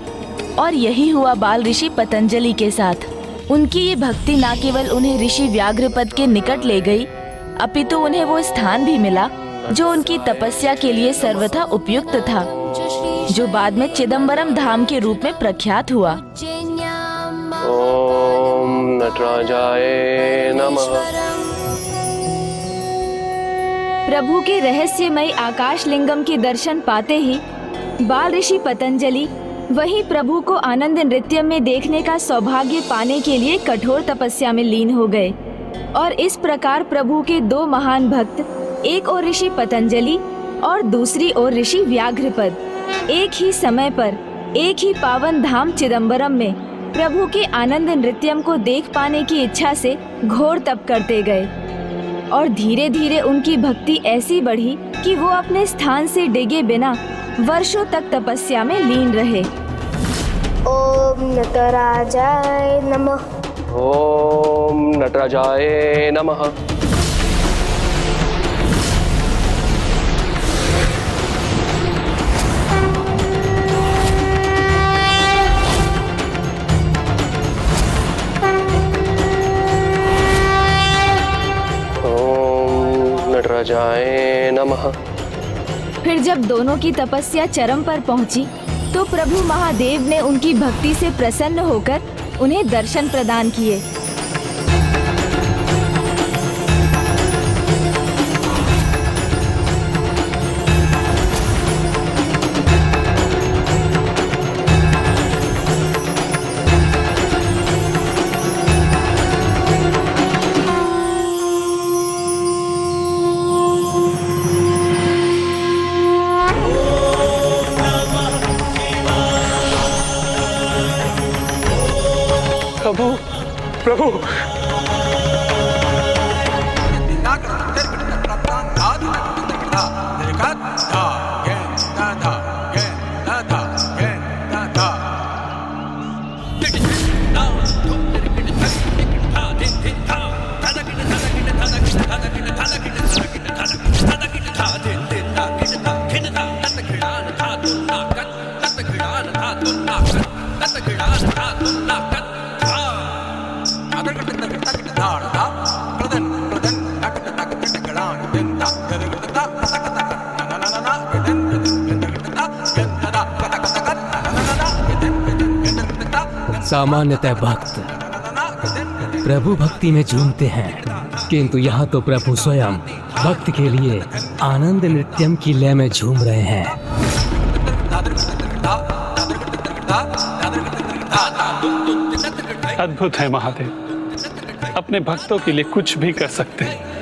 और यही हुआ बाल ऋषि पतंजलि के साथ। उनकी ये भक्ति न केवल उन्हें ऋषि व्याघ्रपद के निकट ले गई, अपितु उन्हें वो स्थान भी मिला जो उनकी तपस्या के लिए सर्वथा उपयुक्त था, जो बाद में चिदम्बरम धाम के रूप में प्रख्यात हुआ। ओम नटराजाय नमः। प्रभु के रहस्यमयी आकाश लिंगम के दर्शन पाते ही बाल ऋषि पतंजलि वहीं प्रभु को आनंद नृत्य में देखने का सौभाग्य पाने के लिए कठोर तपस्या में लीन हो गए। और इस प्रकार प्रभु के दो महान भक्त, एक और ऋषि पतंजलि और दूसरी ओर ऋषि व्याघ्रपद, एक ही समय पर एक ही पावन धाम चिदम्बरम में प्रभु के आनंद नृत्यम को देख पाने की इच्छा से घोर तप करते गए। और धीरे धीरे उनकी भक्ति ऐसी बढ़ी कि वो अपने स्थान से डिगे बिना वर्षों तक तपस्या में लीन रहे। ओम नटराजाय नमः। ओम नटराजाय नमः। ओम नटराजाय नमः। फिर जब दोनों की तपस्या चरम पर पहुंची तो प्रभु महादेव ने उनकी भक्ति से प्रसन्न होकर उन्हें दर्शन प्रदान किए। प्रभु प्रभु सामान्यतः भक्त प्रभु भक्ति में झूमते हैं, किंतु यहाँ तो प्रभु स्वयं भक्त के लिए आनंद नृत्यम की लय में झूम रहे हैं। अद्भुत है महादेव, अपने भक्तों के लिए कुछ भी कर सकते हैं।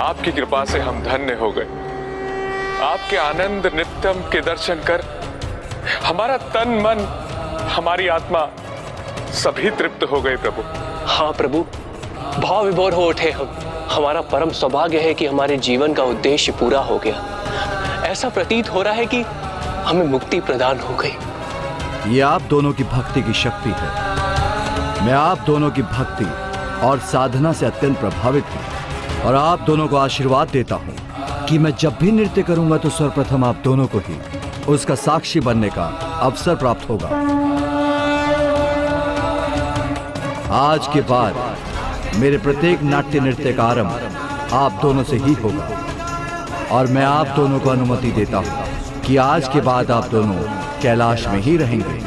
आपकी कृपा से हम धन्य हो गए। आपके आनंद नित्यम के दर्शन कर हमारा तन मन, हमारी आत्मा सभी तृप्त हो गए प्रभु। हाँ प्रभु, भाव विभोर हो उठे हम। हमारा परम सौभाग्य है कि हमारे जीवन का उद्देश्य पूरा हो गया। ऐसा प्रतीत हो रहा है कि हमें मुक्ति प्रदान हो गई। ये आप दोनों की भक्ति की शक्ति है। मैं आप दोनों की भक्ति और साधना से अत्यंत प्रभावित हूँ और आप दोनों को आशीर्वाद देता हूँ कि मैं जब भी नृत्य करूंगा तो सर्वप्रथम आप दोनों को ही उसका साक्षी बनने का अवसर प्राप्त होगा। आज के बाद मेरे प्रत्येक नाट्य नृत्य का आरंभ आप दोनों से ही होगा और मैं आप दोनों को अनुमति देता हूँ कि आज के बाद आप दोनों कैलाश में ही रहेंगे।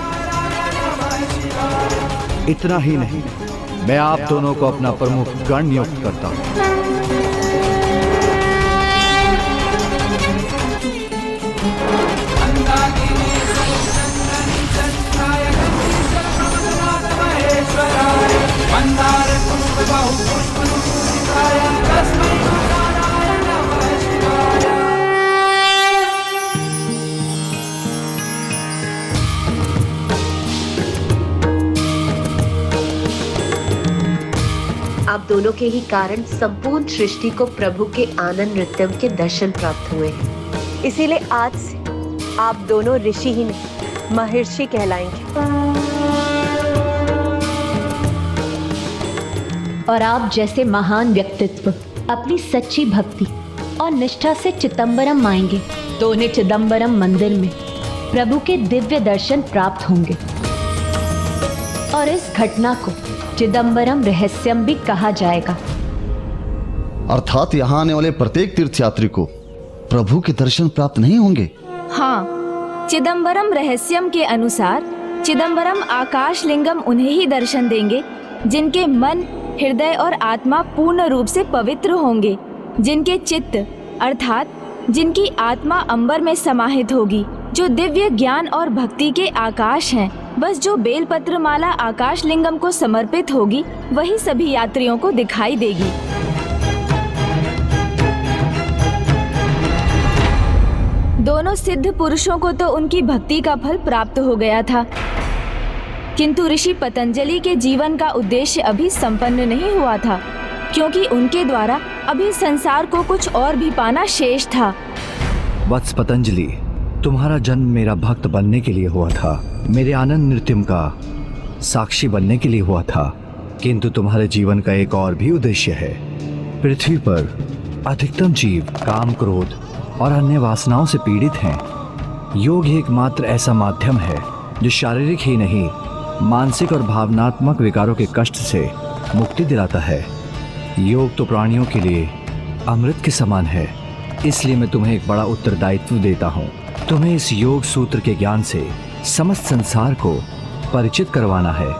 इतना ही नहीं, मैं आप दोनों को अपना प्रमुख गण नियुक्त करता हूँ। आप दोनों के ही कारण संपूर्ण सृष्टि को प्रभु के आनंद नृत्यम के दर्शन प्राप्त हुए हैं। इसीलिए आज से आप दोनों ऋषि ही नहीं महर्षि कहलाएंगे। और आप जैसे महान व्यक्तित्व अपनी सच्ची भक्ति और निष्ठा से चिदंबरम आएंगे तो उन्हें चिदंबरम मंदिर में प्रभु के दिव्य दर्शन प्राप्त होंगे। और इस घटना को चिदंबरम रहस्यम भी कहा जाएगा। अर्थात यहाँ आने वाले प्रत्येक तीर्थयात्री को प्रभु के दर्शन प्राप्त नहीं होंगे। हाँ, चिदंबरम रहस्यम के अनुसार चिदंबरम आकाश लिंगम उन्हें ही दर्शन देंगे जिनके मन, हृदय और आत्मा पूर्ण रूप से पवित्र होंगे, जिनके चित्त अर्थात जिनकी आत्मा अंबर में समाहित होगी, जो दिव्य ज्ञान और भक्ति के आकाश हैं। बस जो बेलपत्र माला आकाश लिंगम को समर्पित होगी वही सभी यात्रियों को दिखाई देगी। दोनों सिद्ध पुरुषों को तो उनकी भक्ति का फल प्राप्त हो गया था, किंतु ऋषि पतंजलि के जीवन का उद्देश्य अभी संपन्न नहीं हुआ था, क्योंकि उनके द्वारा अभी संसार को कुछ और भी पाना शेष था। वत्स पतंजलि, तुम्हारा जन्म मेरा भक्त बनने के लिए हुआ था, मेरे आनंद नृत्यम का साक्षी बनने के लिए हुआ था, किंतु तुम्हारे जीवन का एक और भी उद्देश्य है। पृथ्वी पर अधिकतम जीव काम, क्रोध और अन्य वासनाओं से पीड़ित हैं। योग ही एकमात्र ऐसा माध्यम है जो शारीरिक ही नहीं मानसिक और भावनात्मक विकारों के कष्ट से मुक्ति दिलाता है। योग तो प्राणियों के लिए अमृत के समान है, इसलिए मैं तुम्हें एक बड़ा उत्तरदायित्व देता हूँ। तुम्हें इस योग सूत्र के ज्ञान से समस्त संसार को परिचित करवाना है।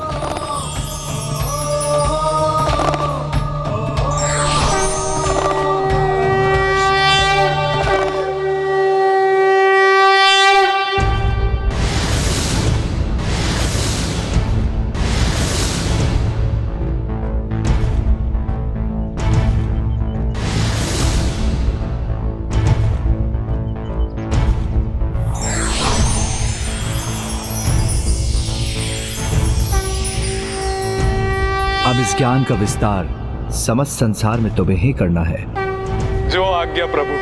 अब इस ज्ञान का विस्तार समस्त संसार में तुम्हें ही करना है। जो आज्ञा प्रभु।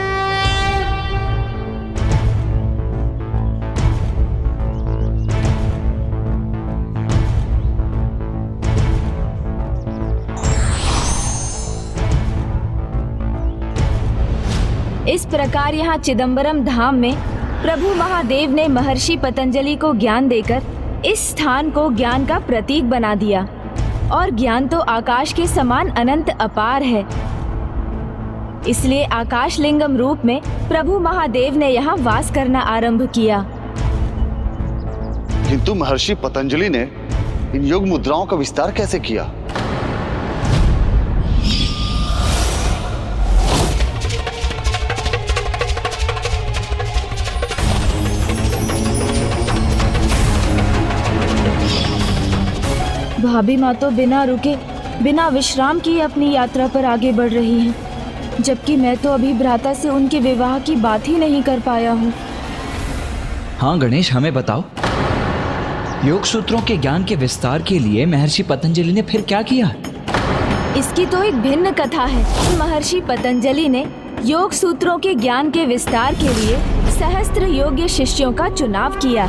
इस प्रकार यहाँ चिदंबरम धाम में प्रभु महादेव ने महर्षि पतंजलि को ज्ञान देकर इस स्थान को ज्ञान का प्रतीक बना दिया। और ज्ञान तो आकाश के समान अनंत अपार है, इसलिए आकाश लिंगम रूप में प्रभु महादेव ने यहाँ वास करना आरंभ किया। किंतु महर्षि पतंजलि ने इन योग मुद्राओं का विस्तार कैसे किया? भाभी माँ तो बिना रुके, बिना विश्राम किए अपनी यात्रा पर आगे बढ़ रही हैं, जबकि मैं तो अभी भ्राता से उनके विवाह की बात ही नहीं कर पाया हूँ। हाँ गणेश, हमें बताओ, योग सूत्रों के ज्ञान के विस्तार के लिए महर्षि पतंजलि ने फिर क्या किया? इसकी तो एक भिन्न कथा है। महर्षि पतंजलि ने योग सूत्रों के ज्ञान के विस्तार के लिए सहस्त्र योग्य शिष्यों का चुनाव किया।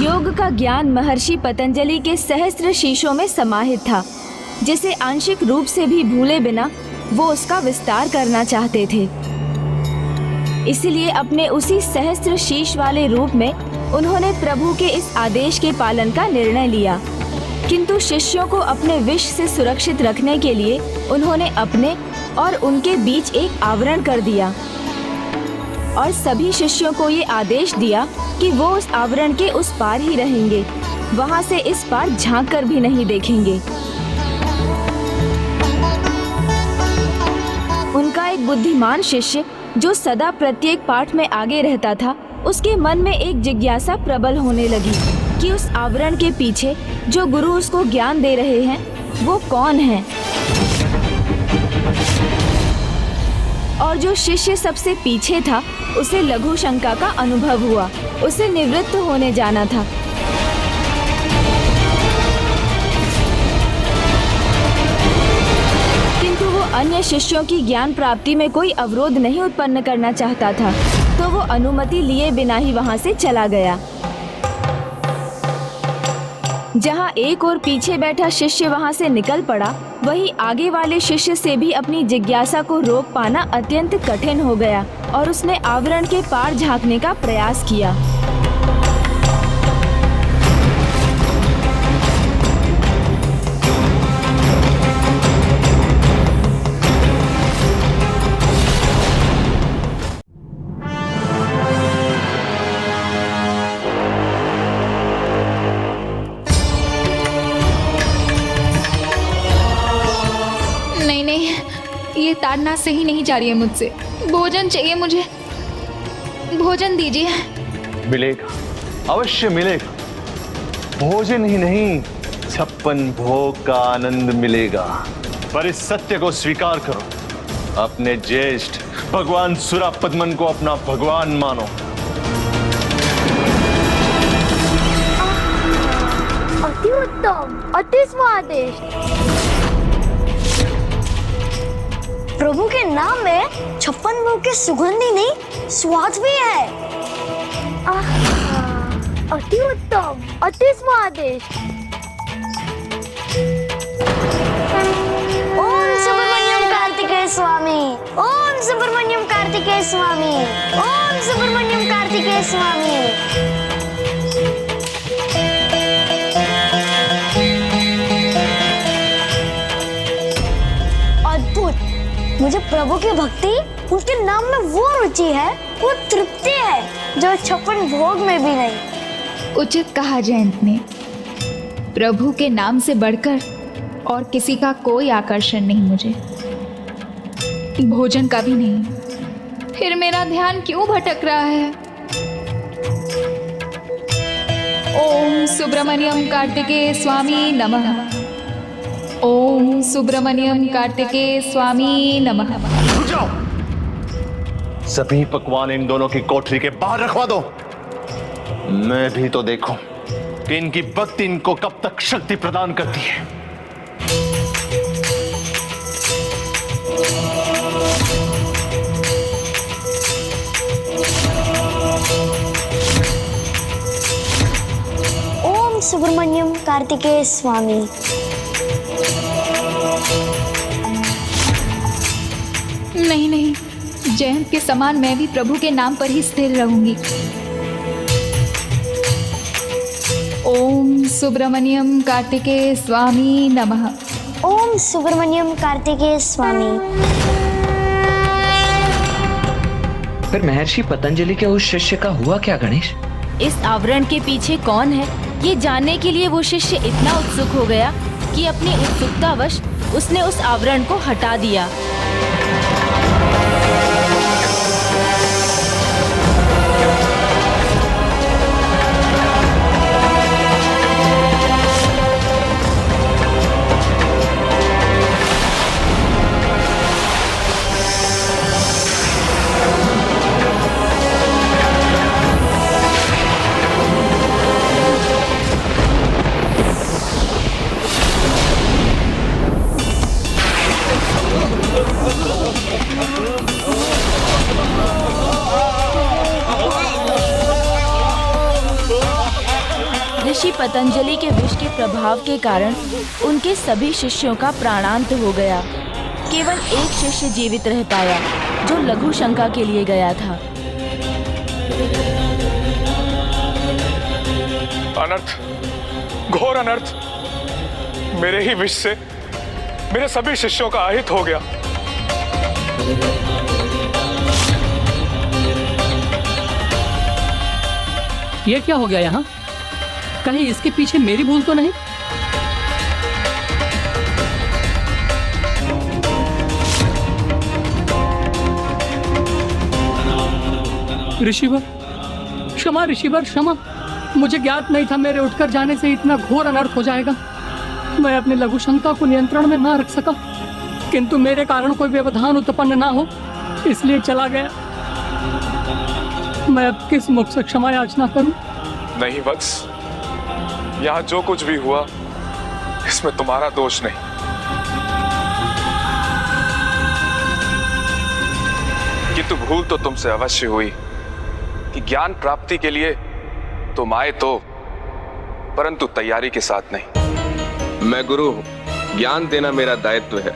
योग का ज्ञान महर्षि पतंजलि के सहस्त्र शीशों में समाहित था, जिसे आंशिक रूप से भी भूले बिना वो उसका विस्तार करना चाहते थे। इसलिए अपने उसी सहस्त्र शीश वाले रूप में उन्होंने प्रभु के इस आदेश के पालन का निर्णय लिया, किंतु शिष्यों को अपने विष से सुरक्षित रखने के लिए उन्होंने अपने और उनके बीच एक आवरण कर दिया और सभी शिष्यों को ये आदेश दिया कि वो उस आवरण के उस पार ही रहेंगे, वहां से इस पार झांक कर भी नहीं देखेंगे। उनका एक बुद्धिमान शिष्य जो सदा प्रत्येक पाठ में आगे रहता था, उसके मन में एक जिज्ञासा प्रबल होने लगी कि उस आवरण के पीछे जो गुरु उसको ज्ञान दे रहे हैं वो कौन है। और जो शिष्य सबसे पीछे था उसे लघु शंका का अनुभव हुआ, उसे निवृत्त होने जाना था। किंतु वो अन्य शिष्यों की ज्ञान प्राप्ति में कोई अवरोध नहीं उत्पन्न करना चाहता था। तो वो अनुमति लिए बिना ही वहाँ से चला गया। जहाँ एक और पीछे बैठा शिष्य वहाँ से निकल पड़ा, वहीं आगे वाले शिष्य से भी अपनी जिज्ञासा को रोक पाना अत्यंत कठिन हो गया और उसने आवरण के पार झांकने का प्रयास किया। नहीं नहीं, ये ताड़ना सही नहीं जा रही है मुझसे। भोजन चाहिए मुझे, भोजन दीजिए। मिलेगा, अवश्य मिलेगा। भोजन ही नहीं, 56 भोग का आनंद मिलेगा। पर इस सत्य को स्वीकार करो, अपने ज्येष्ठ भगवान सुरापद्मन को अपना भगवान मानो। अति उत्तम, अति स्वादिष्ट। प्रभु के नाम में 56 भोग के सुगंधी नहीं, स्वाद भी है। अति उत्तम, अति स्वादिष्ट। ओम सुब्रमण्यम कार्तिकेय स्वामी, ओम सुब्रमण्यम कार्तिकेय स्वामी, ओम सुब्रमण्यम कार्तिकेय स्वामी। मुझे प्रभु की भक्ति, उनके नाम में वो रुचि है, वो तृप्ति है जो 56 भोग में भी नहीं। उचित कहा जयंत ने। प्रभु के नाम से बढ़कर और किसी का कोई आकर्षण नहीं मुझे, भोजन का भी नहीं। फिर मेरा ध्यान क्यों भटक रहा है? ओम सुब्रमण्यम कार्तिकेय स्वामी नमः। ओम सुब्रमण्यम कार्तिकेय स्वामी नमः। रुक जाओ, सभी पकवान इन दोनों की कोठरी के बाहर रखवा दो। मैं भी तो देखूं कि इनकी भक्ति इनको कब तक शक्ति प्रदान करती है। ओम सुब्रमण्यम कार्तिकेय स्वामी। नहीं नहीं, जयंत के समान मैं भी प्रभु के नाम पर ही स्थिर रहूंगी। ओम सुब्रमण्यम कार्तिकेय स्वामी नमः। ओम सुब्रमण्यम कार्तिकेय स्वामी। फिर महर्षि पतंजलि के उस शिष्य का हुआ क्या गणेश? इस आवरण के पीछे कौन है, ये जानने के लिए वो शिष्य इतना उत्सुक हो गया कि अपनी उत्सुकतावश उसने उस आवरण को हटा दिया। ऋषि पतंजलि के विष के प्रभाव के कारण उनके सभी शिष्यों का प्राणांत हो गया। केवल एक शिष्य जीवित रह पाया, जो लघु शंका के लिए गया था। अनर्थ, घोर अनर्थ। मेरे ही विष से मेरे सभी शिष्यों का अहित हो गया। ये क्या हो गया यहाँ? कहीं इसके पीछे मेरी भूल तो नहीं? ऋषिवर, क्षमा ऋषिवर, क्षमा। मुझे ज्ञात नहीं था मेरे उठकर जाने से इतना घोर अनर्थ हो जाएगा। मैं अपनी लघु शंका को नियंत्रण में ना रख सका, किंतु मेरे कारण कोई व्यवधान उत्पन्न ना हो, इसलिए चला गया। मैं अब किस मुख से क्षमा याचना करूं? नहीं वत्स, यहाँ जो कुछ भी हुआ इसमें तुम्हारा दोष नहीं। किंतु भूल तो तुमसे अवश्य हुई कि ज्ञान प्राप्ति के लिए तुम आए तो, परंतु तैयारी के साथ नहीं। मैं गुरु हूं, ज्ञान देना मेरा दायित्व है,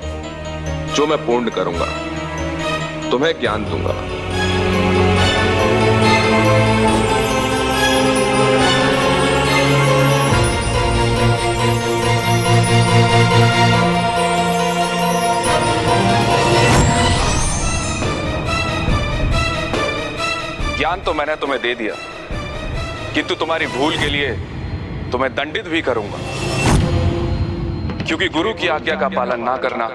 जो मैं पूर्ण करूंगा। तुम्हें ज्ञान दूंगा। ज्ञान तो मैंने तुम्हें दे दिया, किंतु तुम्हारी भूल के लिए तुम्हें दंडित भी करूंगा, क्योंकि गुरु की आज्ञा का पालन ना करना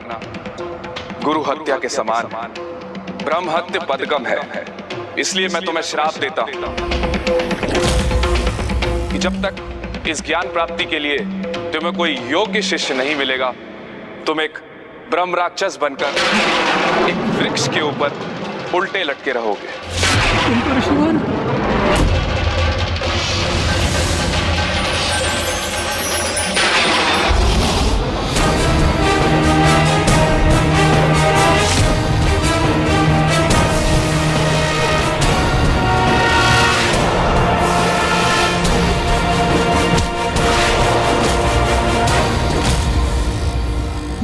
गुरु हत्या के समान ब्रह्म हत्या पदगम है। इसलिए मैं तुम्हें श्राप देता हूं कि जब तक इस ज्ञान प्राप्ति के लिए तुम्हें कोई योग्य शिष्य नहीं मिलेगा, तुम एक ब्रह्म राक्षस बनकर एक वृक्ष के ऊपर उल्टे लटके रहोगे।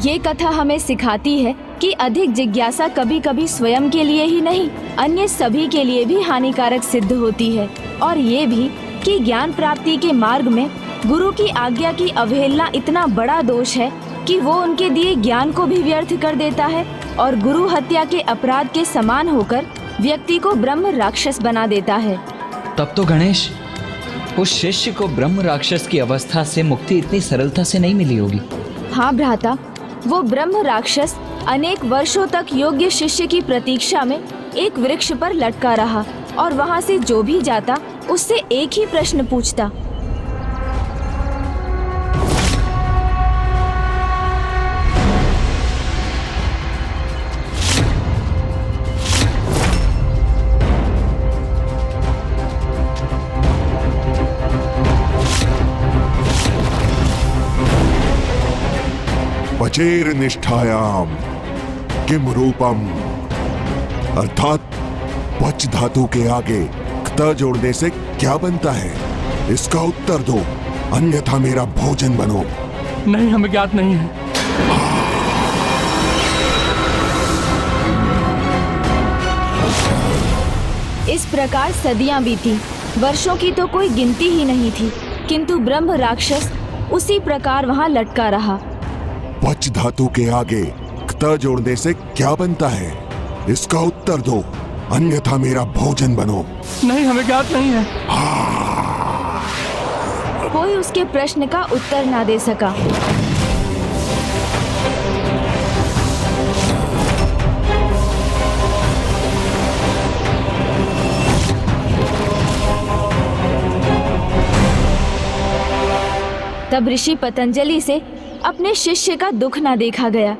ये कथा हमें सिखाती है कि अधिक जिज्ञासा कभी कभी स्वयं के लिए ही नहीं, अन्य सभी के लिए भी हानिकारक सिद्ध होती है। और ये भी कि ज्ञान प्राप्ति के मार्ग में गुरु की आज्ञा की अवहेलना इतना बड़ा दोष है कि वो उनके दिए ज्ञान को भी व्यर्थ कर देता है और गुरु हत्या के अपराध के समान होकर व्यक्ति को ब्रह्म राक्षस बना देता है। तब तो गणेश, उस शिष्य को ब्रह्म राक्षस की अवस्था से मुक्ति इतनी सरलता से नहीं मिली होगी। हाँ भ्राता, वो ब्रह्म राक्षस अनेक वर्षों तक योग्य शिष्य की प्रतीक्षा में एक वृक्ष पर लटका रहा और वहाँ से जो भी जाता उससे एक ही प्रश्न पूछता। पचेर निष्ठायाम किम रूपम, अर्थात पच धातु के आगे क्त जोड़ने से क्या बनता है, इसका उत्तर दो, अन्यथा मेरा भोजन बनो। नहीं, हमें ज्ञात नहीं है। इस प्रकार सदियां बीती, वर्षों की तो कोई गिनती ही नहीं थी, किंतु ब्रह्म राक्षस उसी प्रकार वहां लटका रहा। पच धातु के आगे क्त जोड़ने से क्या बनता है, इसका उत्तर दो, अन्यथा मेरा भोजन बनो। नहीं, हमें ज्ञात नहीं है। कोई उसके प्रश्न का उत्तर ना दे सका। तब ऋषि पतंजलि से अपने शिष्य का दुख ना देखा गया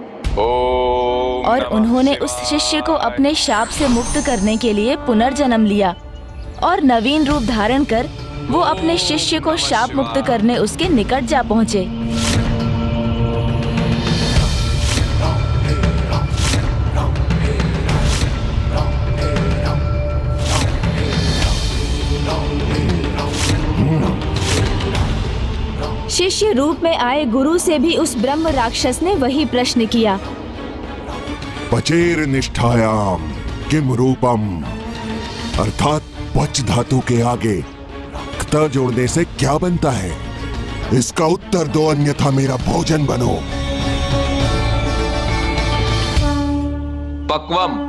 और उन्होंने उस शिष्य को अपने शाप से मुक्त करने के लिए पुनर्जन्म लिया और नवीन रूप धारण कर वो अपने शिष्य को शाप मुक्त करने उसके निकट जा पहुँचे। शिष्य रूप में आए गुरु से भी उस ब्रह्म राक्षस ने वही प्रश्न किया। पचेर निष्ठायाम किम रूपम, अर्थात पच धातु के आगे क्त जोड़ने से क्या बनता है, इसका उत्तर दो, अन्यथा मेरा भोजन बनो। पक्वम,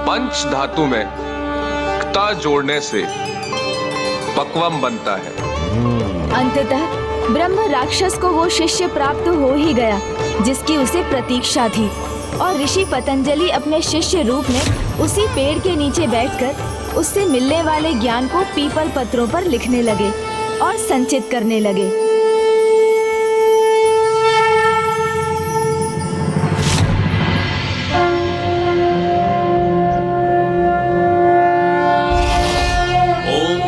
पंच धातु में क्त जोड़ने से पक्वम बनता है। अंततः ब्रह्म राक्षस को वो शिष्य प्राप्त हो ही गया जिसकी उसे प्रतीक्षा थी और ऋषि पतंजलि अपने शिष्य रूप में उसी पेड़ के नीचे बैठकर उससे मिलने वाले ज्ञान को पीपल पत्रों पर लिखने लगे और संचित करने लगे।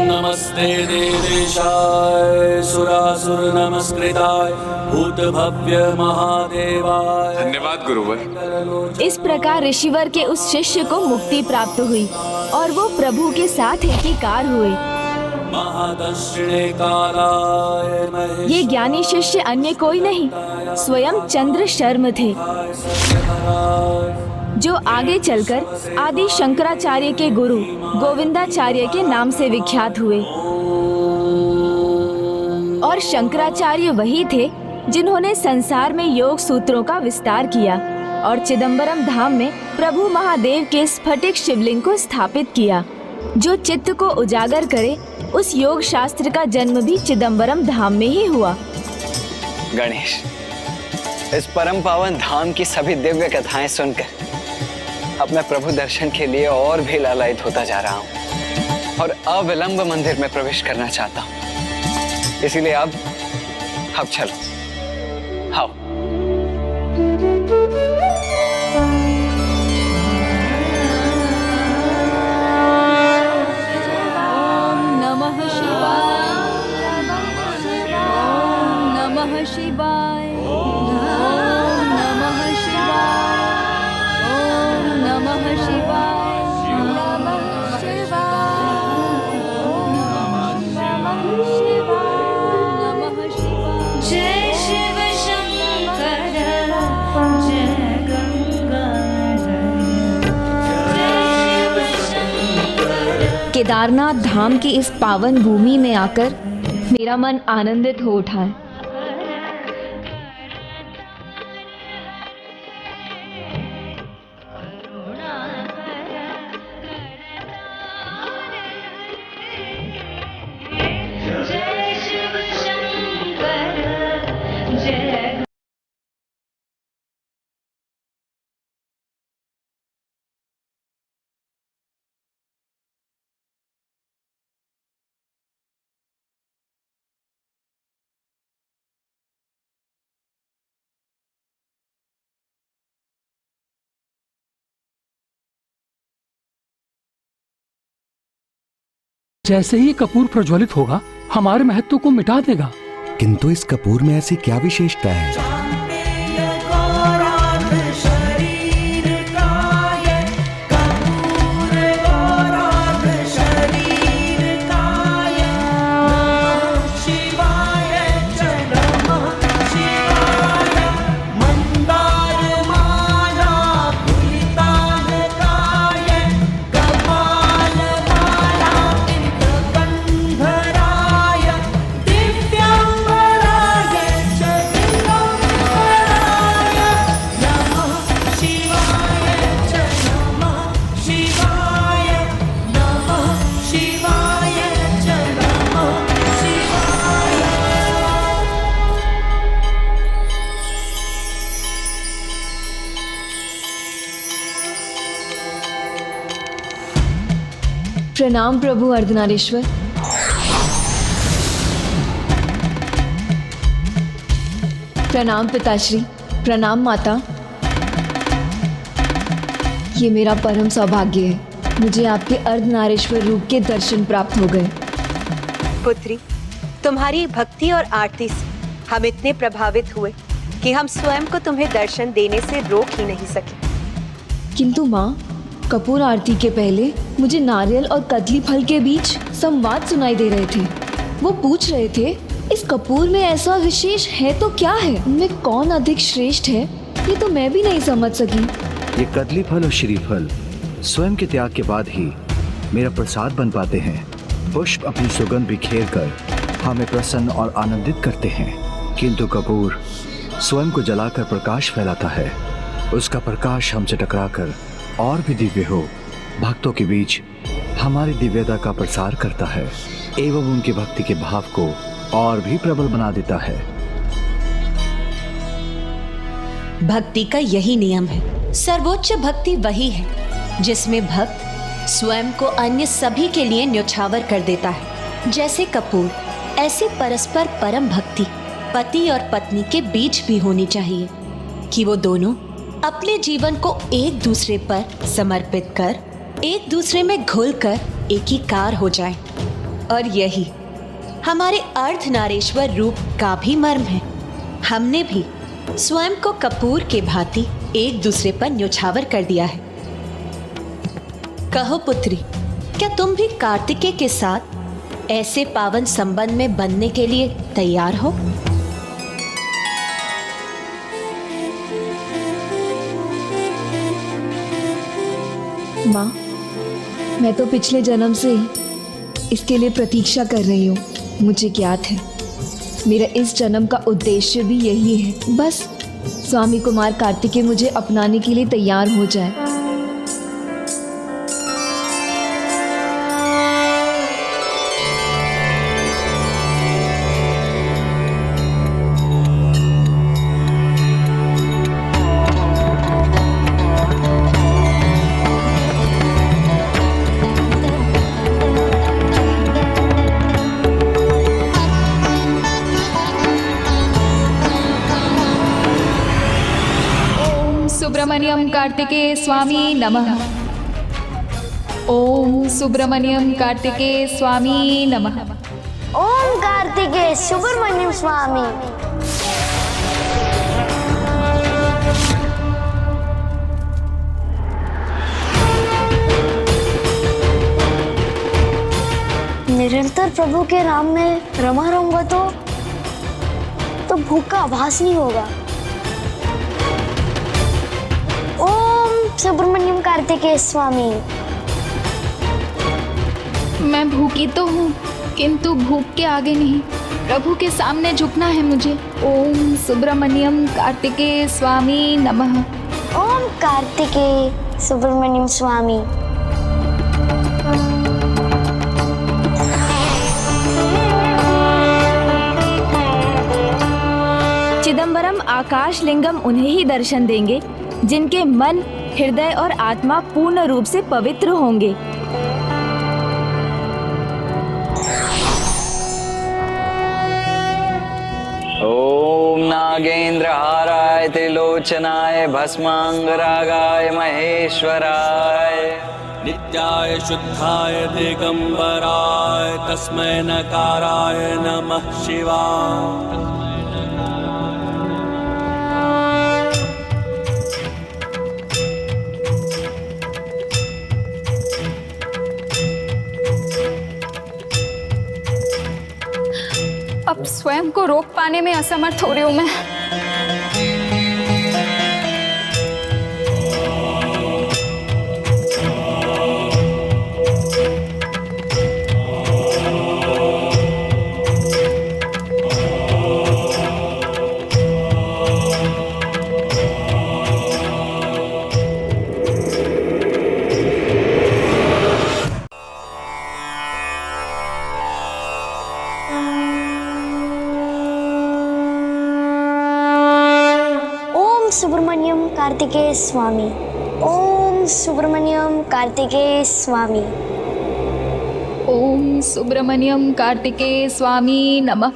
नमस्ते देवेशाय सुरासुर नमस्कृताय भूत भव्य महादेवाय। धन्यवाद गुरुवर। इस प्रकार ऋषिवर के उस शिष्य को मुक्ति प्राप्त हुई और वो प्रभु के साथ एकीकार हुए। महादक्षिणे कालाय ये ज्ञानी शिष्य अन्य कोई नहीं, स्वयं चंद्र शर्म थे, जो आगे चलकर आदि शंकराचार्य के गुरु गोविंदाचार्य के नाम से विख्यात हुए। और शंकराचार्य वही थे जिन्होंने संसार में योग सूत्रों का विस्तार किया और चिदंबरम धाम में प्रभु महादेव के स्फटिक शिवलिंग को स्थापित किया, जो चित्त को उजागर करे। उस योग शास्त्र का जन्म भी चिदंबरम धाम में ही हुआ। गणेश, इस परम पावन धाम की सभी दिव्य कथाएं सुनकर अब मैं प्रभु दर्शन के लिए और भी लालायित होता जा रहा हूँ और अविलंब मंदिर में प्रवेश करना चाहता हूँ। इसीलिए अब चलो, आओ। नमः शिवाय, नमः शिवाय, नमः शिवाय, नमः शिवाय, नमः शिवाय। जय शिव शंकर जय गंगाधर, जय शिव शंकर। केदारनाथ धाम की इस पावन भूमि में आकर मेरा मन आनंदित हो उठा है। जय शिव शंकर जय। जैसे ही कपूर प्रज्वलित होगा हमारे महत्व को मिटा देगा। किंतु इस कपूर में ऐसी क्या विशेषता है? प्रणाम प्रभु अर्धनारीश्वर। प्रणाम पिताश्री, प्रणाम माता। ये मेरा परम सौभाग्य है, मुझे आपके अर्धनारीश्वर रूप के दर्शन प्राप्त हो गए। पुत्री, तुम्हारी भक्ति और आरती से हम इतने प्रभावित हुए कि हम स्वयं को तुम्हें दर्शन देने से रोक ही नहीं सके। किंतु माँ, कपूर आरती के पहले मुझे नारियल और कदली फल के बीच संवाद सुनाई दे रहे थे। वो पूछ रहे थे, इस कपूर में ऐसा विशेष है तो क्या है? इनमें कौन अधिक श्रेष्ठ है? ये तो मैं भी नहीं समझ सकी। ये कदली फल और श्रीफल स्वयं के त्याग के बाद ही मेरा प्रसाद बन पाते हैं। पुष्प अपनी सुगंध बिखेर कर हमें प्रसन्न और आनंदित करते हैं, किंतु कपूर स्वयं को जलाकर प्रकाश फैलाता है। उसका प्रकाश हमसे टकराकर और भी दिव्य हो, भक्तों के बीच हमारी दिव्यता का प्रसार करता है एवं उनकी भक्ति के भाव को और भी प्रबल बना देता है। भक्ति का यही नियम है। सर्वोच्च भक्ति वही है जिसमें भक्त स्वयं को अन्य सभी के लिए न्यौछावर कर देता है। जैसे कपूर, ऐसे परस्पर परम भक्ति पति और पत्नी के बीच भी होनी चाहिए कि वो दोनों अपने जीवन को एक दूसरे पर समर्पित कर एक दूसरे में घुलकर एकीकार हो जाएं। और यही हमारे अर्धनारीश्वर रूप का भी मर्म है। हमने भी स्वयं को कपूर के भांति एक दूसरे पर न्योछावर कर दिया है। कहो पुत्री, क्या तुम भी कार्तिकेय के साथ ऐसे पावन संबंध में बनने के लिए तैयार हो? माँ, मैं तो पिछले जन्म से ही इसके लिए प्रतीक्षा कर रही हूँ। मुझे ज्ञात है मेरा इस जन्म का उद्देश्य भी यही है, बस स्वामी कुमार कार्तिकेय मुझे अपनाने के लिए तैयार हो जाए। सुब्रमण्यम कार्तिकेय स्वामी नमः। ओम सुब्रमण्यम कार्तिकेय स्वामी नमः। ओम कार्तिकेय सुब्रमण्यम स्वामी। निरंतर प्रभु के नाम में रमा रहूंगा तो भूख का आभास नहीं होगा। ओम सुब्रमण्यम कार्तिकेय स्वामी। मैं भूखी तो हूँ, किंतु भूख के आगे नहीं, प्रभु के सामने झुकना है मुझे। ओम सुब्रमण्यम कार्तिकेय स्वामी नमः। ओम कार्तिकेय सुब्रमण्यम स्वामी। चिदम्बरम आकाश लिंगम उन्हें ही दर्शन देंगे जिनके मन, हृदय और आत्मा पूर्ण रूप से पवित्र होंगे। ओम नागेंद्र हाराय त्रिलोचनाय भस्मांगरागाय महेश्वराय नित्याय शुद्धाय दिगंबराय तस्मै नकाराय नमः शिवाय। अब स्वयं को रोक पाने में असमर्थ हो रही हूं मैं। सुब्रमण्यम कार्तिकेय स्वामी। ओम सुब्रमण्यम कार्तिकेय स्वामी। ओम सुब्रमण्यम कार्तिकेय स्वामी नमः।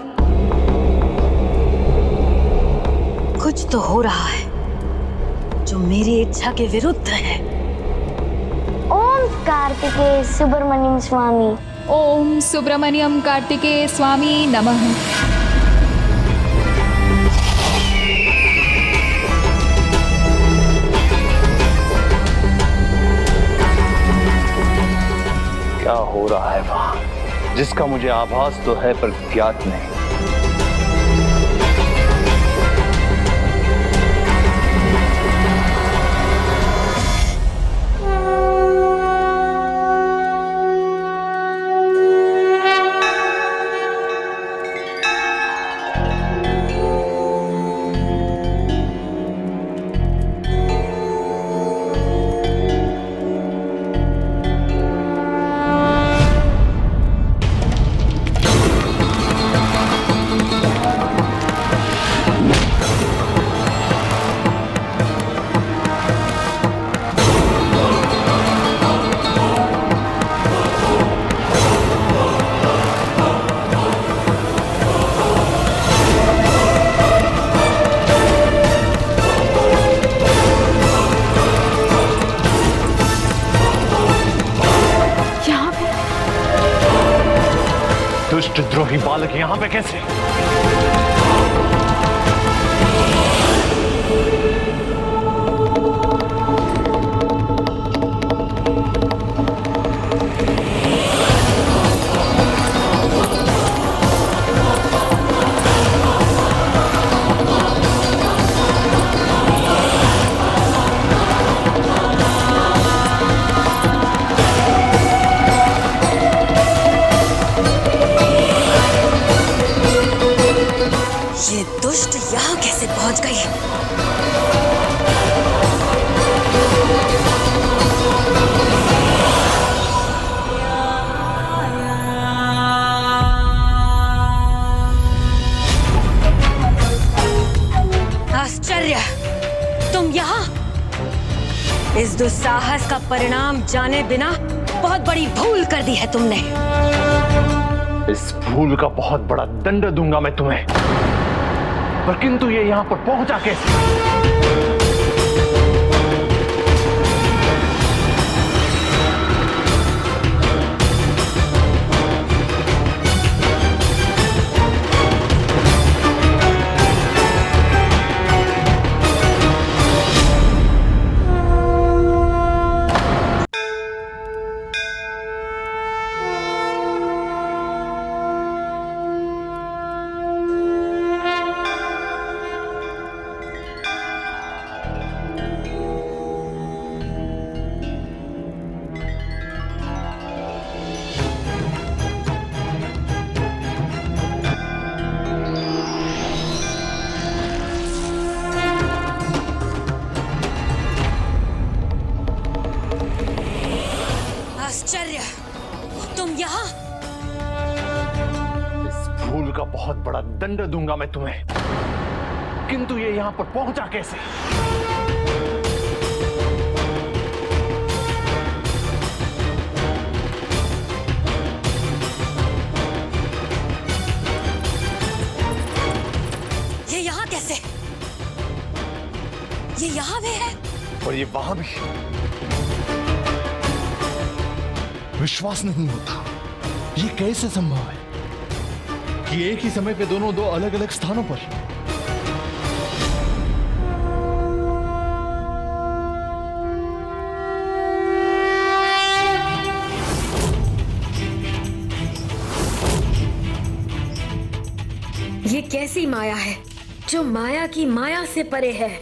कुछ तो हो रहा है जो मेरी इच्छा के विरुद्ध है। ओम कार्तिकेय सुब्रमण्यम स्वामी। ओम सुब्रमण्यम कार्तिकेय स्वामी नमः। क्या हो रहा है वहां, जिसका मुझे आभास तो है पर ज्ञात नहीं। दुष्ट द्रोही बालक यहाँ पे कैसे? इस दुस्साहस का परिणाम जाने बिना बहुत बड़ी भूल कर दी है तुमने। इस भूल का बहुत बड़ा दंड दूंगा मैं तुम्हें, पर किंतु ये यहां पर पहुंचा कैसे? आश्चर्य, तुम यहाँ? इस भूल का बहुत बड़ा दंड दूंगा मैं तुम्हें, किंतु ये यहां पर पहुंचा कैसे? ये यहाँ कैसे? ये यहाँ भी है और ये वहां भी। विश्वास नहीं होता, ये कैसे संभव है कि एक ही समय पे दोनों दो अलग अलग स्थानों पर। ये कैसी माया है जो माया की माया से परे है?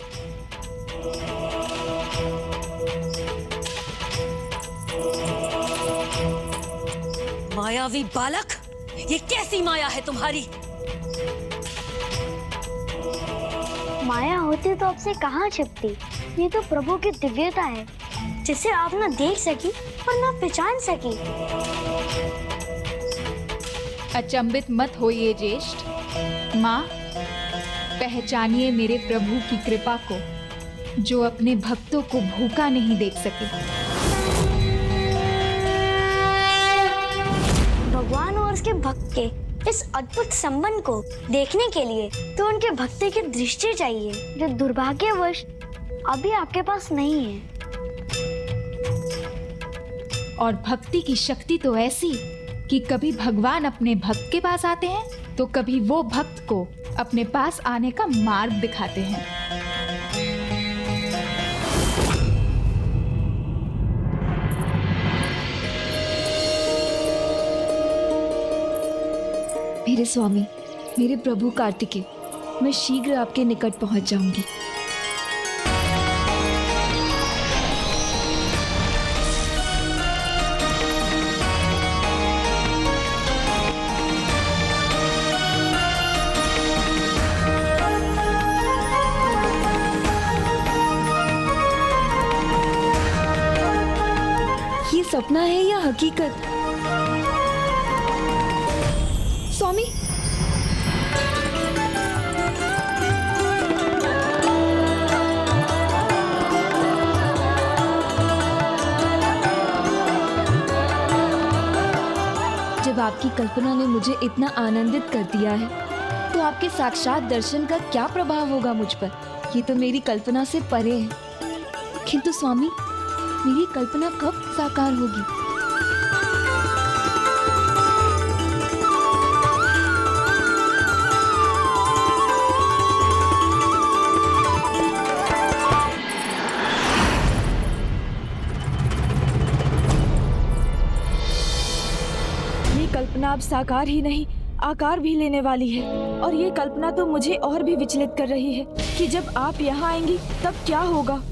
मायावी बालक, ये कैसी माया है तुम्हारी? माया होती तो आपसे कहाँ छिपती। ये तो प्रभु की दिव्यता है जिसे आप ना देख सकी और ना पहचान सकी। अचंभित मत होइए ज्येष्ठ। माँ, पहचानिए मेरे प्रभु की कृपा को, जो अपने भक्तों को भूखा नहीं देख सके। भगवान और उसके भक्त के इस अद्भुत संबंध को देखने के लिए तो उनके भक्ति की दृष्टि चाहिए, जो दुर्भाग्यवश अभी आपके पास नहीं है। और भक्ति की शक्ति तो ऐसी कि कभी भगवान अपने भक्त के पास आते हैं तो कभी वो भक्त को अपने पास आने का मार्ग दिखाते हैं। मेरे स्वामी, मेरे प्रभु कार्तिकेय, मैं शीघ्र आपके निकट पहुंच जाऊंगी। ये सपना है या हकीकत? स्वामी, जब आपकी कल्पना ने मुझे इतना आनंदित कर दिया है तो आपके साक्षात दर्शन का क्या प्रभाव होगा मुझ पर? ये तो मेरी कल्पना से परे है। किंतु स्वामी, मेरी कल्पना कब साकार होगी? ये कल्पना अब साकार ही नहीं, आकार भी लेने वाली है। और ये कल्पना तो मुझे और भी विचलित कर रही है कि जब आप यहाँ आएंगी तब क्या होगा।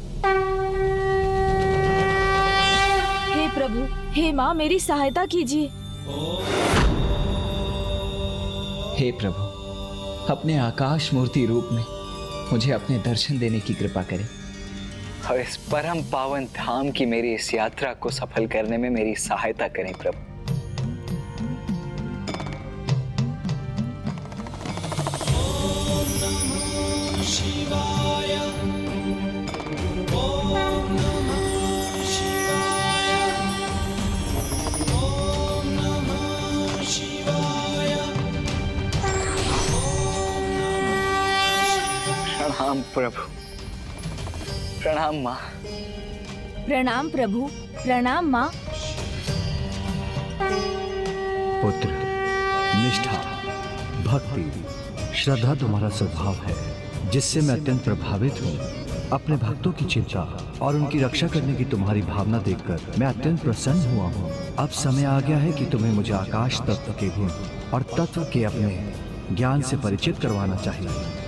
हे प्रभु, हे माँ, मेरी सहायता कीजिए। हे प्रभु, अपने आकाश मूर्ति रूप में मुझे अपने दर्शन देने की कृपा करें और इस परम पावन धाम की मेरी इस यात्रा को सफल करने में मेरी सहायता करें प्रभु। प्रणाम प्रभु। प्रणाम माँ। प्रणाम प्रभु। प्रणाम माँ। पुत्र, निष्ठा, भक्ति, श्रद्धा तुम्हारा स्वभाव है, जिससे मैं अत्यंत प्रभावित हूँ। अपने भक्तों की चिंता और उनकी रक्षा करने की तुम्हारी भावना देखकर मैं अत्यंत प्रसन्न हुआ हूँ। अब समय आ गया है कि तुम्हें मुझे आकाश तत्व के गुण और तत्व के अपने ज्ञान से परिचित करवाना चाहिए।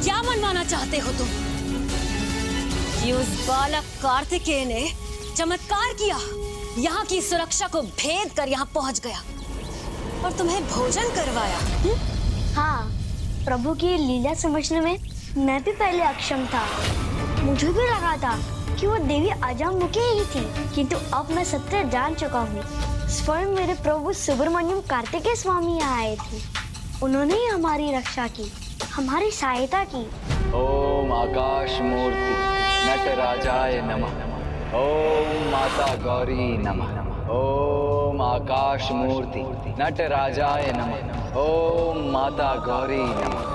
क्या मनवाना चाहते हो तुम कि उस बालक कार्तिकेय ने चमत्कार किया, यहाँ की सुरक्षा को भेद कर यहाँ पहुँच गया और तुम्हें भोजन करवाया? हाँ, प्रभु की लीला समझने में मैं भी पहले अक्षम था। मुझे भी लगा था कि वो देवी अजामुखी ही थी, किंतु अब मैं सत्य जान चुका हूँ। स्वयं मेरे प्रभु सुब्रमण्यम कार्तिकेय स्वामी यहाँ आए थे। उन्होंने ही हमारी रक्षा की, हमारी सहायता की। ओम आकाश मूर्ति नटराजाय नमः। ओम माता गौरी नमः। ओम आकाश मूर्ति नटराजाय नमः। ओम माता गौरी नमः।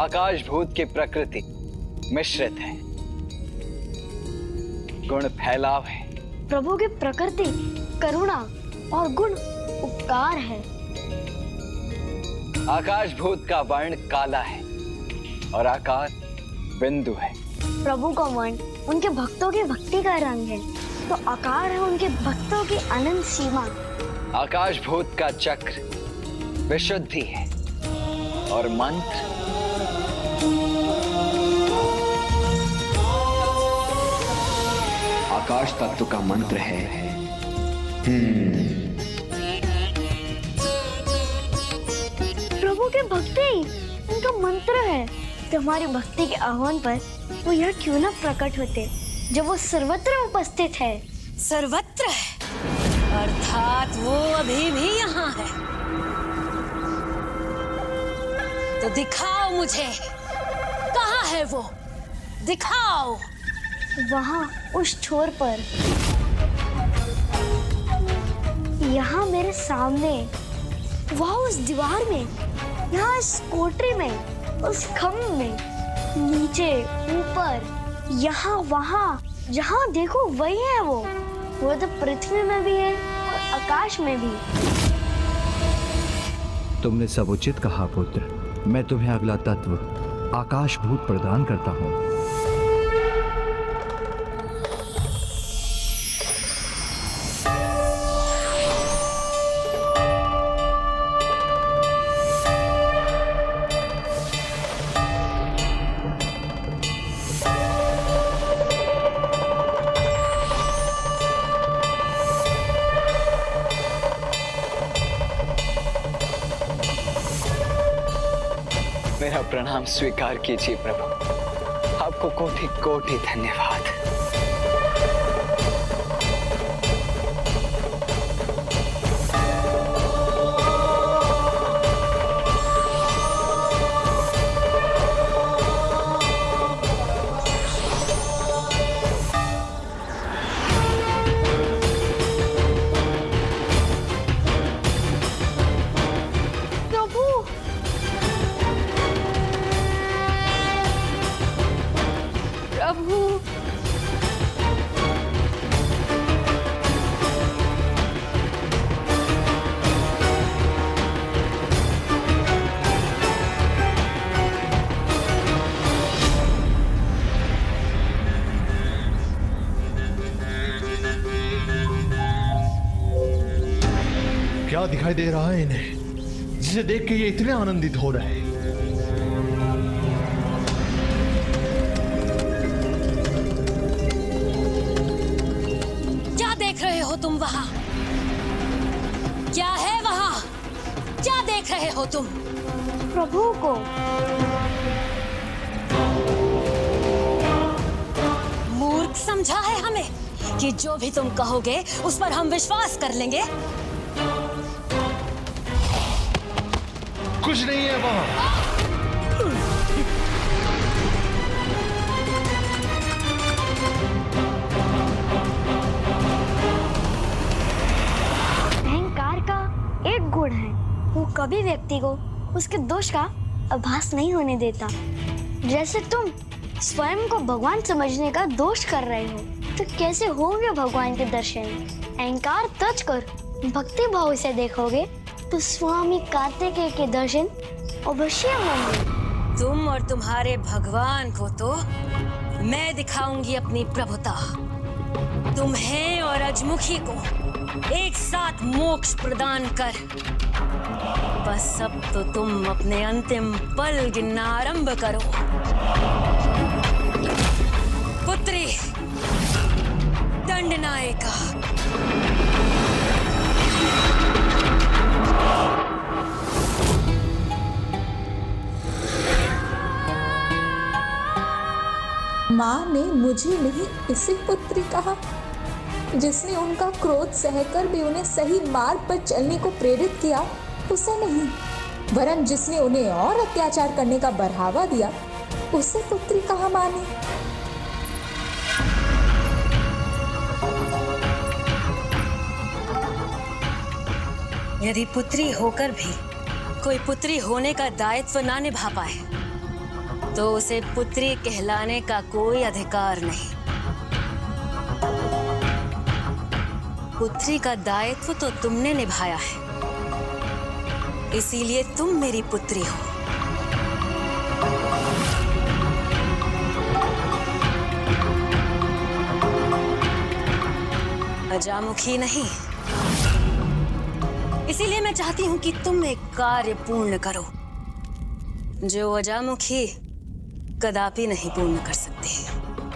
आकाश भूत की प्रकृति मिश्रित है, गुण फैलाव है। प्रभु की प्रकृति करुणा और गुण उपकार है। आकाश भूत का वर्ण काला है और आकार बिंदु है। प्रभु का वर्ण उनके भक्तों की भक्ति का रंग है, तो आकार है उनके भक्तों की अनंत सीमा। आकाश भूत का चक्र विशुद्धि है और मंत्र आकाश तत्व का मंत्र है। प्रभु के भक्ति उनका मंत्र है। तुम्हारी भक्ति के आह्वान पर वो यह क्यों न प्रकट होते, जब वो सर्वत्र उपस्थित है। सर्वत्र है अर्थात वो अभी भी यहाँ है। तो दिखाओ मुझे, कहाँ है वो? दिखाओ। वहाँ उस छोर पर, यहाँ मेरे सामने, वहाँ उस दीवार में, यहाँ इस कोठरी में, उस खम्भ में, नीचे, ऊपर, यहाँ, वहाँ, जहाँ देखो वही है वो। वो तो पृथ्वी में भी है और आकाश में भी। तुमने सब उचित कहा पुत्र। मैं तुम्हें अगला तत्व आकाश भूत प्रदान करता हूँ। मेरा प्रणाम स्वीकार कीजिए प्रभु। आपको कोटि कोटि धन्यवाद। क्या दिखाई दे रहा है इन्हें, जिसे देख के ये इतने आनंदित हो रहे हैं? रहे हो तुम? प्रभु को। मूर्ख समझा है हमें कि जो भी तुम कहोगे उस पर हम विश्वास कर लेंगे? कुछ नहीं है वहां। अहंकार का एक गुण है, वो कभी व्यक्ति को उसके दोष का आभास नहीं होने देता। जैसे तुम स्वयं को भगवान समझने का दोष कर रहे हो, तो कैसे होंगे भगवान के दर्शन? अहंकार त्यज कर भक्ति भाव से देखोगे तो स्वामी कार्तिकेय के दर्शन अवश्य होंगे। तुम और तुम्हारे भगवान को तो मैं दिखाऊंगी अपनी प्रभुता। तुम्हें और अजमुखी को एक साथ मोक्ष प्रदान कर। बस अब तो तुम अपने अंतिम पल गिनना आरंभ करो। पुत्री दंडनायका। माँ ने मुझे नहीं इसी पुत्री कहा, जिसने उनका क्रोध सहकर भी उन्हें सही मार्ग पर चलने को प्रेरित किया, उसे नहीं, वरन जिसने उन्हें और अत्याचार करने का बढ़ावा दिया, उसे पुत्री कहा माने। यदि पुत्री होकर भी कोई पुत्री होने का दायित्व ना निभा पाए, तो उसे पुत्री कहलाने का कोई अधिकार नहीं। पुत्री का दायित्व तो तुमने निभाया है, इसीलिए तुम मेरी पुत्री हो। अजामुखी नहीं। इसीलिए मैं चाहती हूँ कि तुम एक कार्य पूर्ण करो जो अजामुखी कदापि नहीं पूर्ण कर सकती।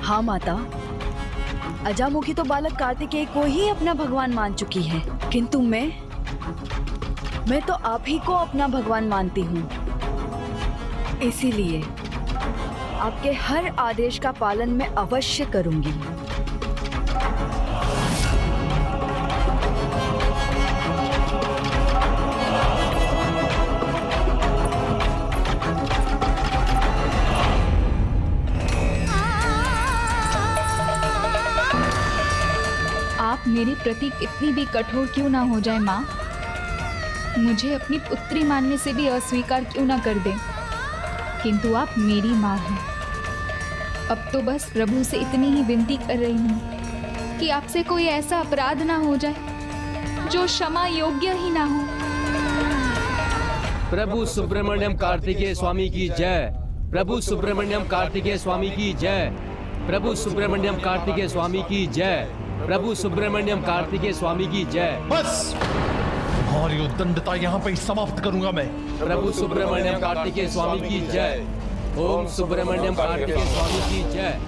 हाँ माता, अजामुखी तो बालक कार्तिकेय को ही अपना भगवान मान चुकी है, किंतु मैं तो आप ही को अपना भगवान मानती हूँ। इसीलिए आपके हर आदेश का पालन मैं अवश्य करूंगी। आप मेरे प्रति कितनी भी कठोर क्यों ना हो जाए माँ, मुझे अपनी पुत्री मानने से भी अस्वीकार क्यों ना कर दें, किंतु आप मेरी माँ हैं। अब तो बस प्रभु से इतनी ही विनती कर रही हूँ कि आपसे कोई ऐसा अपराध ना हो जाए जो क्षमा योग्य ही ना हो। प्रभु सुब्रमण्यम कार्तिकेय स्वामी की जय। प्रभु सुब्रमण्यम कार्तिकेय स्वामी की जय। प्रभु सुब्रमण्यम कार्तिकेय स्वामी की जय। प्रभु सुब्रमण्यम कार्तिकेय स्वामी की जय। बस और ये दंडता यहाँ पे समाप्त करूंगा मैं। प्रभु सुब्रमण्यम कार्तिकेय स्वामी की जय। ओम सुब्रमण्यम कार्तिकेय स्वामी की जय।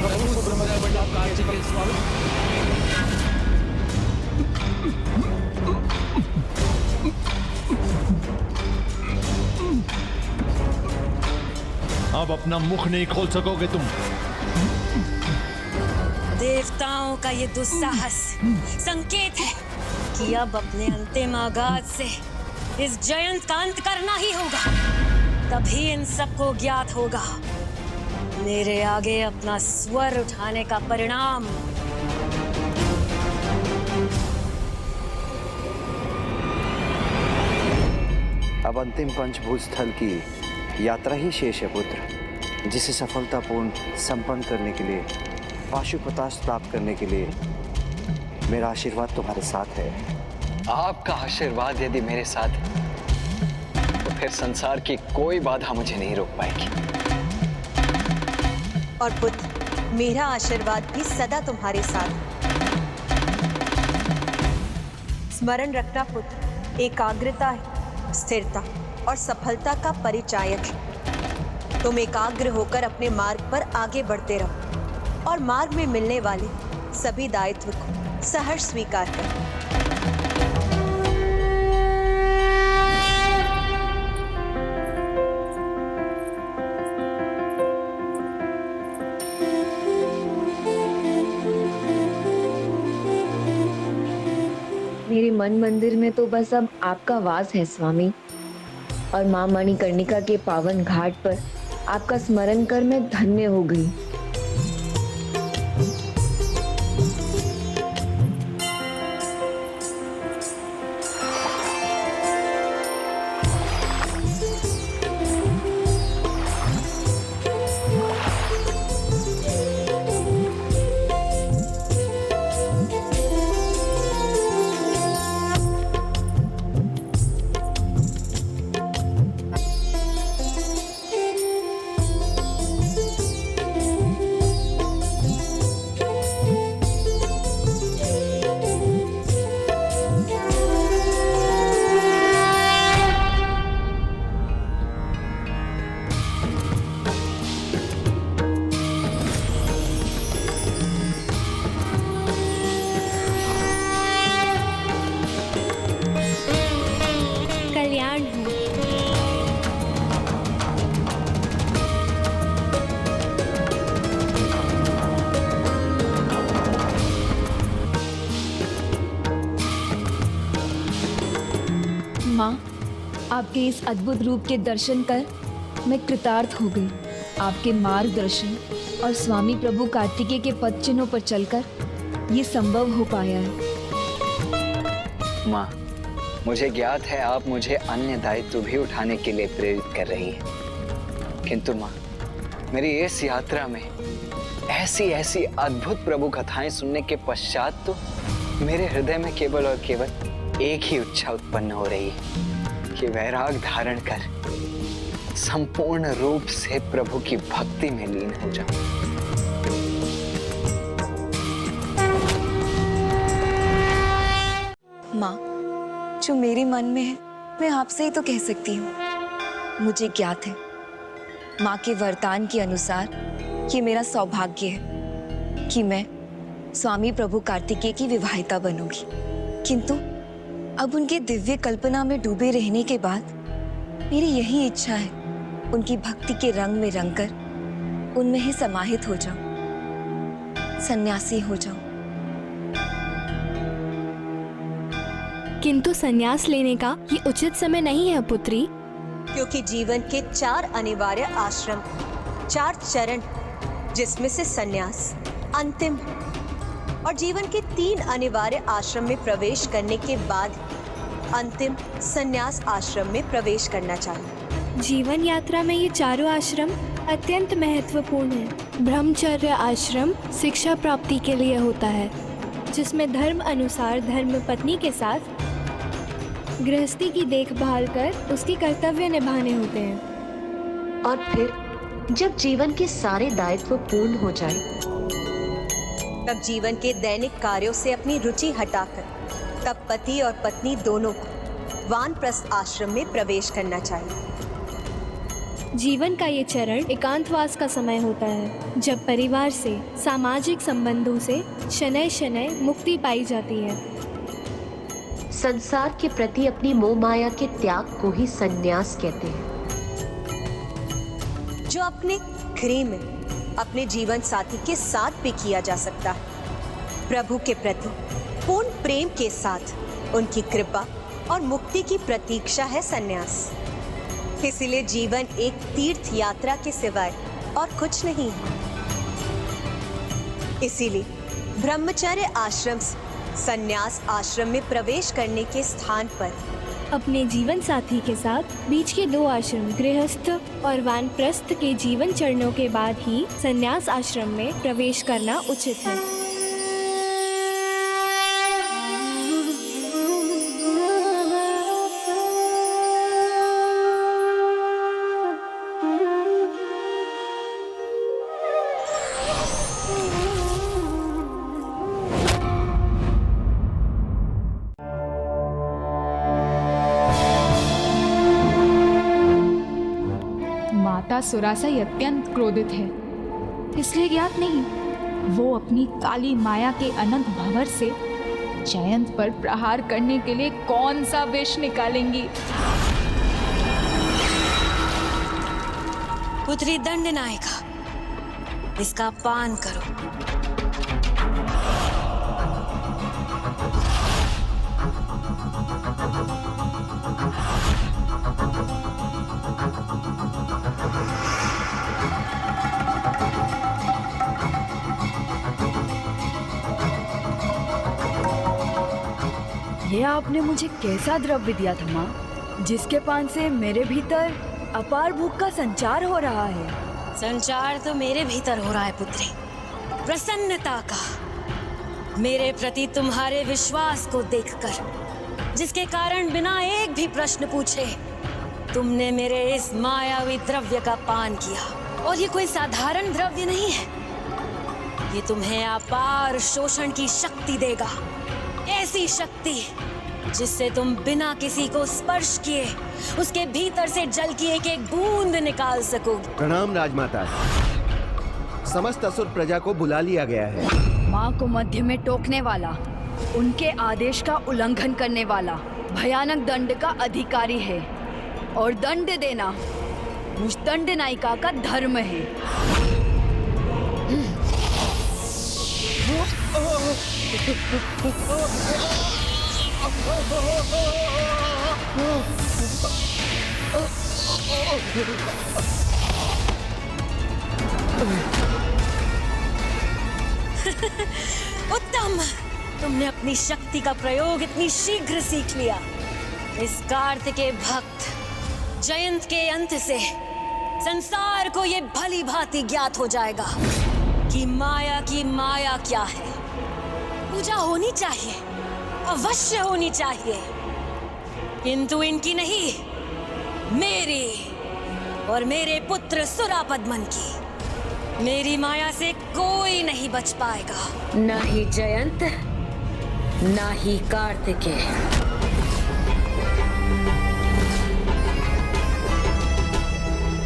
प्रभु सुब्रमण्यम कार्तिकेय स्वामी। अब अपना मुख नहीं खोल सकोगे तुम। देवताओं का ये दुस्साहस संकेत है कि अब अपने अंतिम आगाज से इस जयंत का अंत करना ही होगा। तभी इन सबको ज्ञात होगा मेरे आगे अपना स्वर उठाने का परिणाम। अब अंतिम पंचभूत स्थल की यात्रा ही शेष है पुत्र, जिसे सफलतापूर्ण संपन्न करने के लिए, पाशुपतास्त्र प्राप्त करने के लिए मेरा आशीर्वाद तुम्हारे साथ है। आपका आशीर्वाद यदि मेरे साथ है, तो फिर संसार की कोई बाधा मुझे नहीं रोक पाएगी। और पुत्र, मेरा आशीर्वाद भी सदा तुम्हारे साथ। स्मरण रखना पुत्र, एकाग्रता, स्थिरता और सफलता का परिचायक है। तुम एकाग्र होकर अपने मार्ग पर आगे बढ़ते रहो और मार्ग में मिलने वाले सभी दायित्व को सहर्ष स्वीकार करो। मन मंदिर में तो बस अब आपका वास है स्वामी, और माँ मणिकर्णिका के पावन घाट पर आपका स्मरण कर मैं धन्य हो गई। कल्याण हो। माँ, आपके इस अद्भुत रूप के दर्शन कर मैं कृतार्थ हो गई। आपके मार्गदर्शन और स्वामी प्रभु कार्तिकेय के पद चिन्हों पर चलकर ये संभव हो पाया है। माँ, मुझे ज्ञात है आप मुझे अन्य दायित्व भी उठाने के लिए प्रेरित कर रही हैं, किंतु माँ, मेरी इस यात्रा में ऐसी ऐसी अद्भुत प्रभु कथाएं सुनने के पश्चात तो मेरे हृदय में केवल और केवल एक ही इच्छा उत्पन्न हो रही है कि वैराग धारण कर संपूर्ण रूप से प्रभु की भक्ति में लीन हो जाऊं। माँ, जो मेरे मन में है मैं आपसे ही तो कह सकती हूँ। मुझे ज्ञात है माँ के वरदान के अनुसार ये मेरा सौभाग्य है कि मैं स्वामी प्रभु कार्तिकेय की विवाहिता बनूंगी, किंतु अब उनके दिव्य कल्पना में डूबे रहने के बाद मेरी यही इच्छा है उनकी भक्ति के रंग में रंगकर उनमें ही समाहित हो जाऊं, सन्यासी हो जाऊं। किंतु संन्यास लेने का ये उचित समय नहीं है पुत्री, क्योंकि जीवन के 4 अनिवार्य आश्रम, 4 चरण, जिसमें से संन्यास अंतिम है, और जीवन के 3 अनिवार्य आश्रम में प्रवेश करने के बाद अंतिम संन्यास आश्रम में प्रवेश करना चाहिए। जीवन यात्रा में ये चारों आश्रम अत्यंत महत्वपूर्ण है। ब्रह्मचर्य आश्रम शिक्षा प्राप्ति के लिए होता है, जिसमें धर्म अनुसार धर्म पत्नी के साथ गृहस्थी की देखभाल कर उसकी कर्तव्य निभाने होते हैं। और फिर जब जीवन के सारे दायित्व पूर्ण हो जाए, तब जीवन के दैनिक कार्यों से अपनी रुचि हटाकर तब पति और पत्नी दोनों को वानप्रस्थ आश्रम में प्रवेश करना चाहिए। जीवन का ये चरण एकांतवास का समय होता है, जब परिवार से, सामाजिक संबंधों से शनैः शनैः मुक्ति पाई जाती है। संसार के प्रति अपनी मोह माया के त्याग को ही संन्यास कहते हैं, जो अपने गृह में अपने जीवन साथी के साथ भी किया जा सकता है। प्रभु के प्रति पूर्ण प्रेम के साथ उनकी कृपा और मुक्ति की प्रतीक्षा है संन्यास। इसलिए जीवन एक तीर्थ यात्रा के सिवाय और कुछ नहीं है। इसीलिए ब्रह्मचर्य आश्रम से संन्यास आश्रम में प्रवेश करने के स्थान पर अपने जीवन साथी के साथ बीच के 2 आश्रम गृहस्थ और वानप्रस्थ के जीवन चरणों के बाद ही संन्यास आश्रम में प्रवेश करना उचित है। माता सुरासई अत्यंत क्रोधित है, इसलिए ज्ञात नहीं वो अपनी काली माया के अनंत भंवर से जयंत पर प्रहार करने के लिए कौन सा विष निकालेंगी। पुत्री दंड नायिका, इसका पान करो। ये आपने मुझे कैसा द्रव्य दिया था माँ, जिसके पान से मेरे भीतर अपार भूख का संचार हो रहा है? संचार तो मेरे भीतर हो रहा है पुत्री, प्रसन्नता का, मेरे प्रति तुम्हारे विश्वास को देखकर, जिसके कारण बिना एक भी प्रश्न पूछे तुमने मेरे इस मायावी द्रव्य का पान किया। और ये कोई साधारण द्रव्य नहीं है, ये तुम्हें अपार शोषण की शक्ति देगा, ऐसी शक्ति जिससे तुम बिना किसी को स्पर्श किए उसके भीतर से जल की एक एक बूंद निकाल सकोगे। प्रणाम राजमाता, समस्त असुर प्रजा को बुला लिया गया है। माँ को मध्य में टोकने वाला, उनके आदेश का उल्लंघन करने वाला भयानक दंड का अधिकारी है, और दंड देना मुझ दंड नायिका का धर्म है। उत्तम, तुमने अपनी शक्ति का प्रयोग इतनी शीघ्र सीख लिया। इस कार्तिकेय भक्त जयंत के अंत से संसार को ये भली भांति ज्ञात हो जाएगा कि माया की माया क्या है। पूजा होनी चाहिए, अवश्य होनी चाहिए, किंतु इनकी नहीं, मेरी और मेरे पुत्र सुरापद्मन की। मेरी माया से कोई नहीं बच पाएगा, ना ही जयंत, ना ही कार्तिकेय।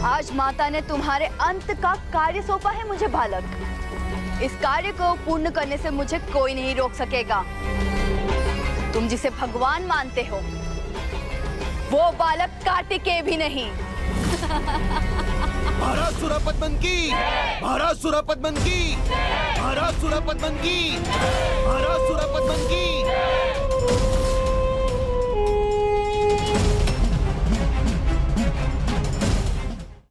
आज माता ने तुम्हारे अंत का कार्य सौंपा है मुझे बालक। इस कार्य को पूर्ण करने से मुझे कोई नहीं रोक सकेगा। तुम जिसे भगवान मानते हो वो बालक कार्तिकेय भी नहीं। महाराज सुरापद्मन की, महाराज सुरापद्मन की, महाराज सुरापद्मन की, महाराज सुरापद्मन